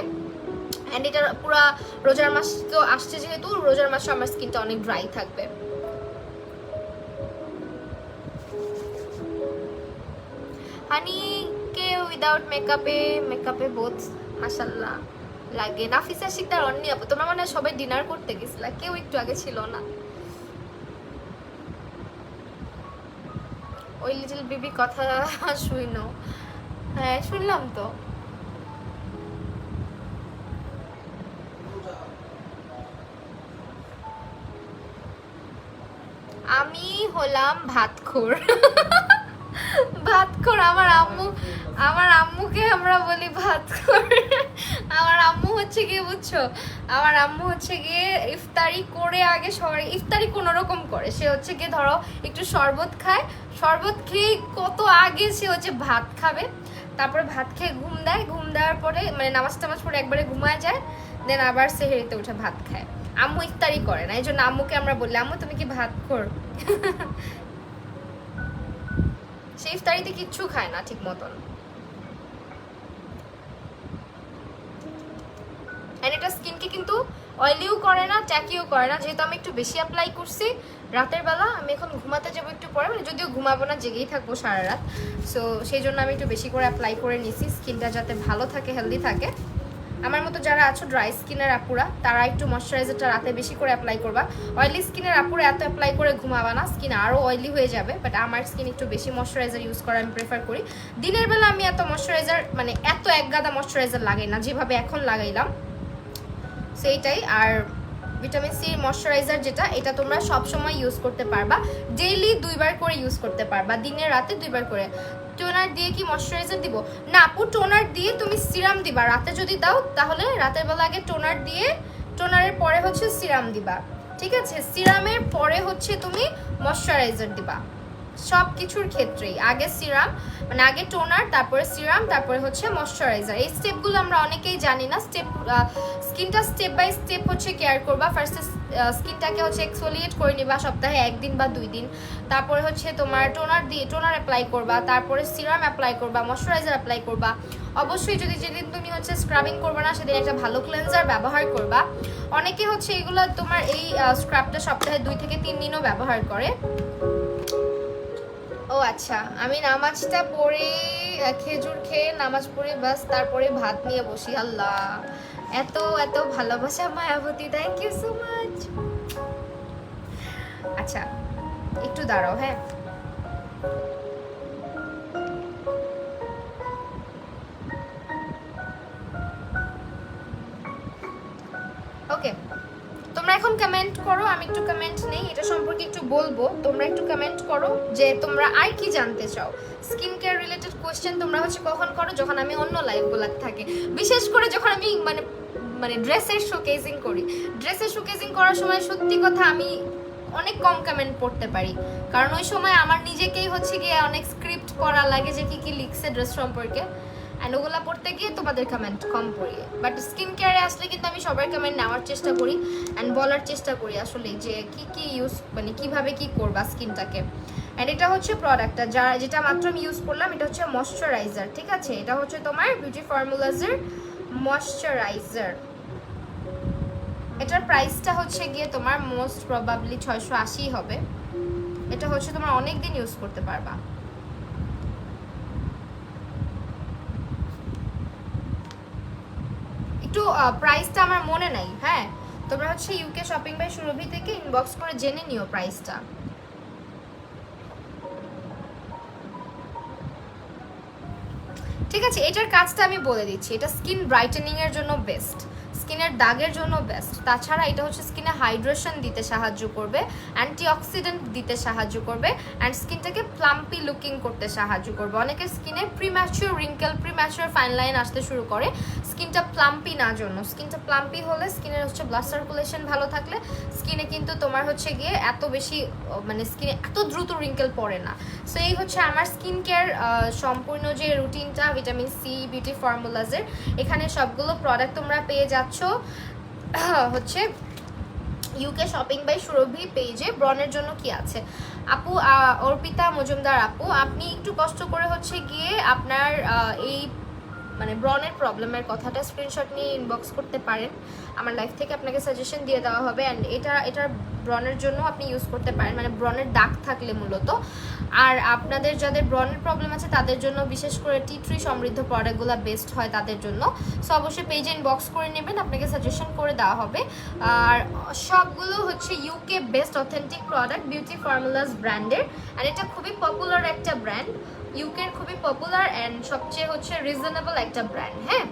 Speaker 1: অ্যান্ড এটা পুরা রোজার মাস তো আসছে, যেহেতু রোজার মাসে আমার স্কিনটা অনেক ড্রাই থাকবে। হানি কে উইদাউট মেকআপে বোথ মাশাআল্লাহ লাগে। নাফিসা শিকদার অন্য আপু, তোমরা মানে সবাই ডিনার করতে গেছিলা, কেউ একটু আগে ছিল না। ওই লিটল বেবি কথা শুইনো? হ্যাঁ শুনলাম তো। আমি হলাম ভাতখোর। ভাতখোর, আমার আম্মুকে আমরা বলি ভাতখোর। আমার আম্মু হচ্ছে গিয়ে বুঝছো, আমার আম্মু হচ্ছে গিয়ে ইফতারি করে আগে সবাই ইফতারি কোনো রকম করে, সে হচ্ছে গিয়ে ধরো একটু শরবত খায়, শরবত খেয়ে কত আগে সে হচ্ছে ভাত খাবে, তারপরে ভাত খেয়ে ঘুম দেয়, ঘুম দেওয়ার পরে মানে নামাজ টামাজ পরে একবারে ঘুমায় যায়, দেন আবার সেহরিতে উঠে ভাত খায়। আম্মু ইফতারি করে না, এই জন্য আম্মুকে আমরা বললি আম্মু তুমি কি ভাতখোর? সে ইফতারিতে কিচ্ছু খায় না ঠিক মতন। এন্ড এটা স্কিনকে কিন্তু অয়েলিও করে না, ট্যাকিও করে না, যেহেতু আমি একটু বেশি অ্যাপ্লাই করছি রাতের বেলা। আমি এখন ঘুমাতে যাবো একটু পরে, মানে যদিও ঘুমাবো না, জেগেই থাকবো সারা রাত, সো সেই জন্য আমি একটু বেশি করে অ্যাপ্লাই করে নিছি, স্কিনটা যাতে ভালো থাকে, হেলদি থাকে। আমার মতো যারা আছো ড্রাই স্কিনের আপুরা, তারা একটু ময়শ্চারাইজারটা রাতে বেশি করে অ্যাপ্লাই করবা। অয়েলি স্কিনের আপুরা এত অ্যাপ্লাই করে ঘুমাবা না, স্কিন আরও অয়েলি হয়ে যাবে। বাট আমার স্কিন একটু বেশি ময়শ্চারাইজার ইউজ করা আমি প্রেফার করি। দিনের বেলা আমি এত ময়শ্চারাইজার মানে এত একগাদা ময়শ্চারাইজার লাগাই না, যেভাবে এখন লাগাইলাম সেইটাই। আর ভিটামিন সি ময়শ্চারাইজার যেটা, এটা তোমরা সবসময় ইউজ করতে পারবা, ডেইলি 2 বার করে ইউজ করতে পারবা, দিনে রাতে 2 বার করে। টোনার দিয়ে কি ময়শ্চারাইজার দিব না আপু? টোনার দিয়ে তুমি সিরাম দিবা, রাতে যদি দাও তাহলে রাতের বেলা আগে টোনার দিয়ে, টোনারের পরে হচ্ছে সিরাম দিবা, ঠিক আছে? সিরামের পরে হচ্ছে তুমি ময়শ্চারাইজার দিবা, সব কিছুর ক্ষেত্রেই আগে সিরাম, মানে আগে টোনার, তারপরে সিরাম, তারপরে হচ্ছে ময়শ্চারাইজার। এই স্টেপগুলো আমরা অনেকেই জানি না। স্কিনটা স্টেপ বাই স্টেপ হচ্ছে কেয়ার করবা। ফার্স্টে স্কিনটাকে হচ্ছে এক্সফোলিয়েট করে নিবা সপ্তাহে 1 দিন বা 2 দিন, তারপরে হচ্ছে তোমার টোনার অ্যাপ্লাই করবা, তারপরে সিরাম অ্যাপ্লাই করবা, ময়শ্চারাইজার অ্যাপ্লাই করবা। অবশ্যই যদি যেদিন তুমি হচ্ছে স্ক্রাবিং করবে না সেদিন একটা ভালো ক্লেন্সার ব্যবহার করবা। অনেকে হচ্ছে এগুলো তোমার এই স্ক্রাবটা সপ্তাহে 2 থেকে 3 দিনও ব্যবহার করে। ও আচ্ছা, আমি নামাজটা পড়ে খেজুর খেয়ে নামাজ পড়ে বাস তারপরে ভাত নিয়ে বসি। আল্লাহ, এত এত ভালোবাসা Mayabati, thank you so much. আচ্ছা একটু দাঁড়াও, হ্যাঁ ওকে। তোমরা এখন কমেন্ট করো, আমি একটু কমেন্ট নেই, এটা সম্পর্কে একটু বলবো। তোমরা একটু কমেন্ট করো যে তোমরা আর কি জানতে চাও। স্কিন কেয়ার রিলেটেড কোয়েশ্চেন তোমরা হচ্ছে কখন করো? যখন আমি অন্য লাইভগুলো থাকে, বিশেষ করে যখন আমি মানে মানে ড্রেসের শোকেজিং করি। ড্রেসের শোকেজিং করার সময় সত্যি কথা আমি অনেক কম কমেন্ট পড়তে পারি, কারণ ওই সময় আমার নিজেকেই হচ্ছে গিয়ে অনেক স্ক্রিপ্ট পড়া লাগে যে কি কি লিখছে ড্রেস সম্পর্কে, অ্যান্ড ওগুলা পড়তে গিয়ে তোমাদের কমেন্ট কম পড়ি। বাট স্কিন কেয়ারে আসলে কিন্তু আমি সবার কমেন্ট নেওয়ার চেষ্টা করি অ্যান্ড বলার চেষ্টা করি আসলে যে কি কি ইউজ মানে কিভাবে কি করবা স্কিনটাকে। অ্যান্ড এটা হচ্ছে প্রোডাক্টটা যেটা মাত্র আমি ইউজ করলাম, এটা হচ্ছে ময়শ্চারাইজার, ঠিক আছে? এটা হচ্ছে তোমার বিউটি ফর্মুলাজের ময়শ্চারাইজার। এটার প্রাইসটা হচ্ছে গিয়ে তোমার মোস্ট প্রবাবলি 680 হবে। এটা হচ্ছে তোমার অনেক দিন ইউজ করতে পারবা। একটু প্রাইসটা আমার মনে নাই, হ্যাঁ তোমরা হচ্ছে ইউকে শপিং বাই সুরভি থেকে ইনবক্স করে জেনে নিও প্রাইসটা। ঠিক আছে, এটার কাজটা আমি বলে দিচ্ছি। এটা স্কিন ব্রাইটেনিং এর জন্য বেস্ট, স্কিনের দাগের জন্য বেস্ট। তাছাড়া এটা হচ্ছে স্কিনে হাইড্রেশন দিতে সাহায্য করবে, অ্যান্টিঅক্সিডেন্ট দিতে সাহায্য করবে, অ্যান্ড স্কিনটাকে প্লাম্পি লুকিং করতে সাহায্য করবে। অনেকের স্কিনে premature wrinkle, premature fine line আসতে শুরু করে স্কিনটা প্লাম্পি না জন্য। স্কিনটা প্লাম্পি হলে স্কিনের হচ্ছে ব্লাড সার্কুলেশন ভালো থাকলে স্কিনে কিন্তু তোমার হচ্ছে গিয়ে এত বেশি মানে স্কিনে এত দ্রুত রিঙ্কেল পড়ে না। সো এই হচ্ছে আমার স্কিন কেয়ার সম্পূর্ণ যে রুটিনটা ভিটামিন সি বিউটি ফর্মুলাজের। এখানে সবগুলো প্রোডাক্ট তোমরা পেয়ে যাচ্ছ হচ্ছে ইউকে শপিং বাই সুরভি পেজে। ব্রনের জন্য কি আছে আপু? অর্পিতা মজুমদার আপু, আপনি একটু কষ্ট করে হচ্ছে গিয়ে আপনার এই মানে ব্রনের প্রবলেমের কথাটা স্ক্রিনশট নিয়ে ইনবক্স করতে পারেন, আমার লাইফ থেকে আপনাকে সাজেশন দিয়ে দেওয়া হবে। অ্যান্ড এটার ব্রনের জন্য আপনি ইউজ করতে পারেন, মানে ব্রনের দাগ থাকলে মূলত। আর আপনাদের যাদের ব্রনের প্রবলেম আছে তাদের জন্য বিশেষ করে টি3 সমৃদ্ধ প্রোডাক্টগুলো বেস্ট হয় তাদের জন্য। সো অবশ্যই পেজে ইনবক্স করে নেবেন, আপনাকে সাজেশন করে দেওয়া হবে। আর সবগুলো হচ্ছে UK best authentic product beauty formulas ব্র্যান্ডের, আর এটা খুবই পপুলার একটা ব্র্যান্ড, ইউকের খুবই পপুলার অ্যান্ড সবচেয়ে হচ্ছে রিজনেবল একটা ব্র্যান্ড। হ্যাঁ,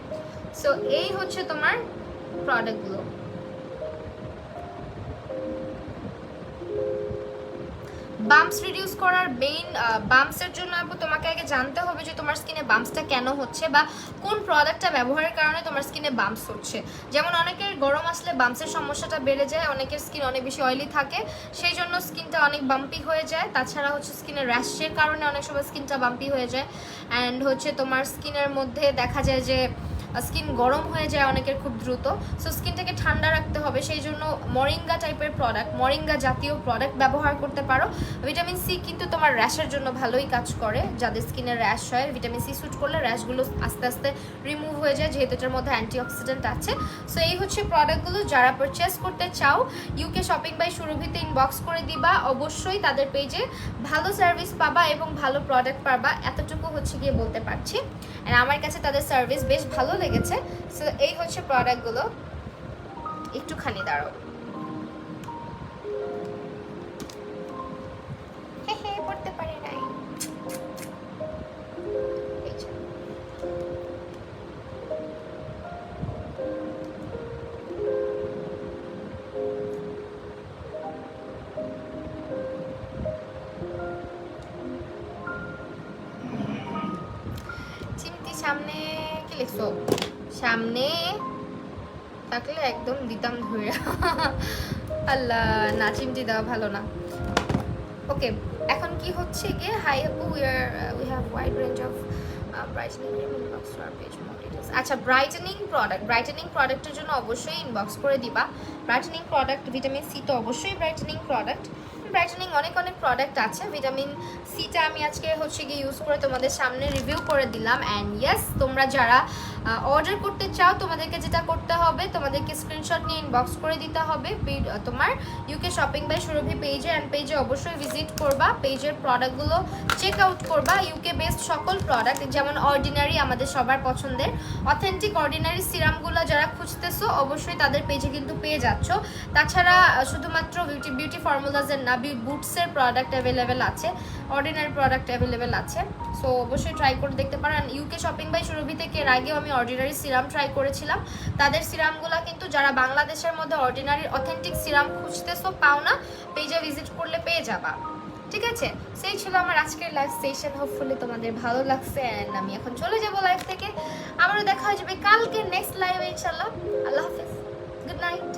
Speaker 1: সো এই হচ্ছে তোমার প্রোডাক্টগুলো। বাম্পস রিডিউস করার মেইন বাম্পসের জন্য আপু তোমাকে আগে জানতে হবে যে তোমার স্কিনে বাম্পসটা কেন হচ্ছে বা কোন প্রোডাক্টটা ব্যবহারের কারণে তোমার স্কিনে বাম্পস হচ্ছে। যেমন অনেকের গরম আসলে বাম্পসের সমস্যাটা বেড়ে যায়, অনেকের স্কিন অনেক বেশি অয়েলি থাকে সেই জন্য স্কিনটা অনেক বাম্পি হয়ে যায়। তাছাড়া হচ্ছে স্কিনের র্যাশের কারণে অনেক সময় স্কিনটা বাম্পি হয়ে যায়। অ্যান্ড হচ্ছে তোমার স্কিনের মধ্যে দেখা যায় যে স্কিন গরম হয়ে যায় অনেকের খুব দ্রুত। সো স্কিনটাকে ঠান্ডা রাখতে হবে, সেই জন্য মরিঙ্গা টাইপের প্রোডাক্ট, মরিঙ্গা জাতীয় প্রোডাক্ট ব্যবহার করতে পারো। ভিটামিন সি কিন্তু তোমার র্যাশের জন্য ভালোই কাজ করে, যাদের স্কিনে র্যাশ হয় ভিটামিন সি স্যুট করলে র্যাশগুলো আস্তে আস্তে রিমুভ হয়ে যায় যেহেতু এটার মধ্যে অ্যান্টিঅক্সিডেন্ট আছে। সো এই হচ্ছে প্রোডাক্টগুলো, যারা পারচেস করতে চাও ইউকে শপিং বাই সুরভিতে ইনবক্স করে দিবা, অবশ্যই তাদের পেজে ভালো সার্ভিস পাবা এবং ভালো প্রোডাক্ট পাবা, এতটুকু হচ্ছে গিয়ে বলতে পারছি। আর আমার কাছে তাদের সার্ভিস বেশ ভালো লেগেছে। সো এই হচ্ছে প্রোডাক্টগুলো। একটুখানি দাঁড়াও, পড়তে পারি নাই। চিমটি সামনে কি লিখছো? সামনে থাকলে একদম দিতাম ধরে। আল্লাহ, না চিমটি দেওয়া ভালো না। ওকে, এখন কি হচ্ছে গিয়ে হাই আপু we have wide range of brightening inbox to our page more details. আচ্ছা, ব্রাইটেনিং প্রোডাক্টের জন্য অবশ্যই ইনবক্স করে দিবা। ব্রাইটেনিং প্রোডাক্ট, ভিটামিন সি তো অবশ্যই ব্রাইটেনিং প্রোডাক্ট, ব্রাইটেনিং অনেক অনেক প্রোডাক্ট আছে। ভিটামিন সিটা আমি আজকে হচ্ছে গিয়ে ইউজ করে তোমাদের সামনে রিভিউ করে দিলাম। অ্যান্ড ইয়েস, তোমরা যারা অর্ডার করতে চাও তোমাদেরকে যেটা করতে হবে, তোমাদেরকে স্ক্রিনশট নিয়ে ইনবক্স করে দিতে হবে তোমার ইউকে শপিং বাই সুরভি পেজে, অ্যান্ড পেজে অবশ্যই ভিজিট করবা, পেজের প্রোডাক্টগুলো চেক আউট করবা। ইউকে বেসড সকল প্রোডাক্ট, যেমন অর্ডিনারি আমাদের সবার পছন্দের অথেন্টিক অর্ডিনারি সিরামগুলো যারা খুঁজতেছো অবশ্যই তাদের পেজে কিন্তু পেয়ে যাচ্ছ। তাছাড়া শুধুমাত্র বিউটি ফর্মুলাসের না, বুটসের প্রোডাক্ট অ্যাভেলেবেল আছে, অর্ডিনারি প্রোডাক্ট অ্যাভেলেবেল আছে। সো অবশ্যই ট্রাই করে দেখতে পারো। অ্যান্ড ইউকে শপিং বাই সুরভি থেকে এর আগেও আমি অর্ডিনারি সিরাম ট্রাই করেছিলাম। তাদের সিরামগুলো কিন্তু যারা বাংলাদেশের মধ্যে অর্ডিনারি অথেন্টিক সিরাম খুঁজতেছো পাও না, পেজে ভিজিট করলে পেয়ে যাবা। ঠিক আছে, সেই ছিল আমার আজকের লাইভ সেশন। হোপফুলি তোমাদের ভালো লাগছে। অ্যান্ড আমি এখন চলে যাবো লাইভ থেকে। আবারও দেখা হয়ে যাবে কালকে নেক্সট লাইভে ইনশাল্লাহ। আল্লাহ হাফিজ, গুড নাইট।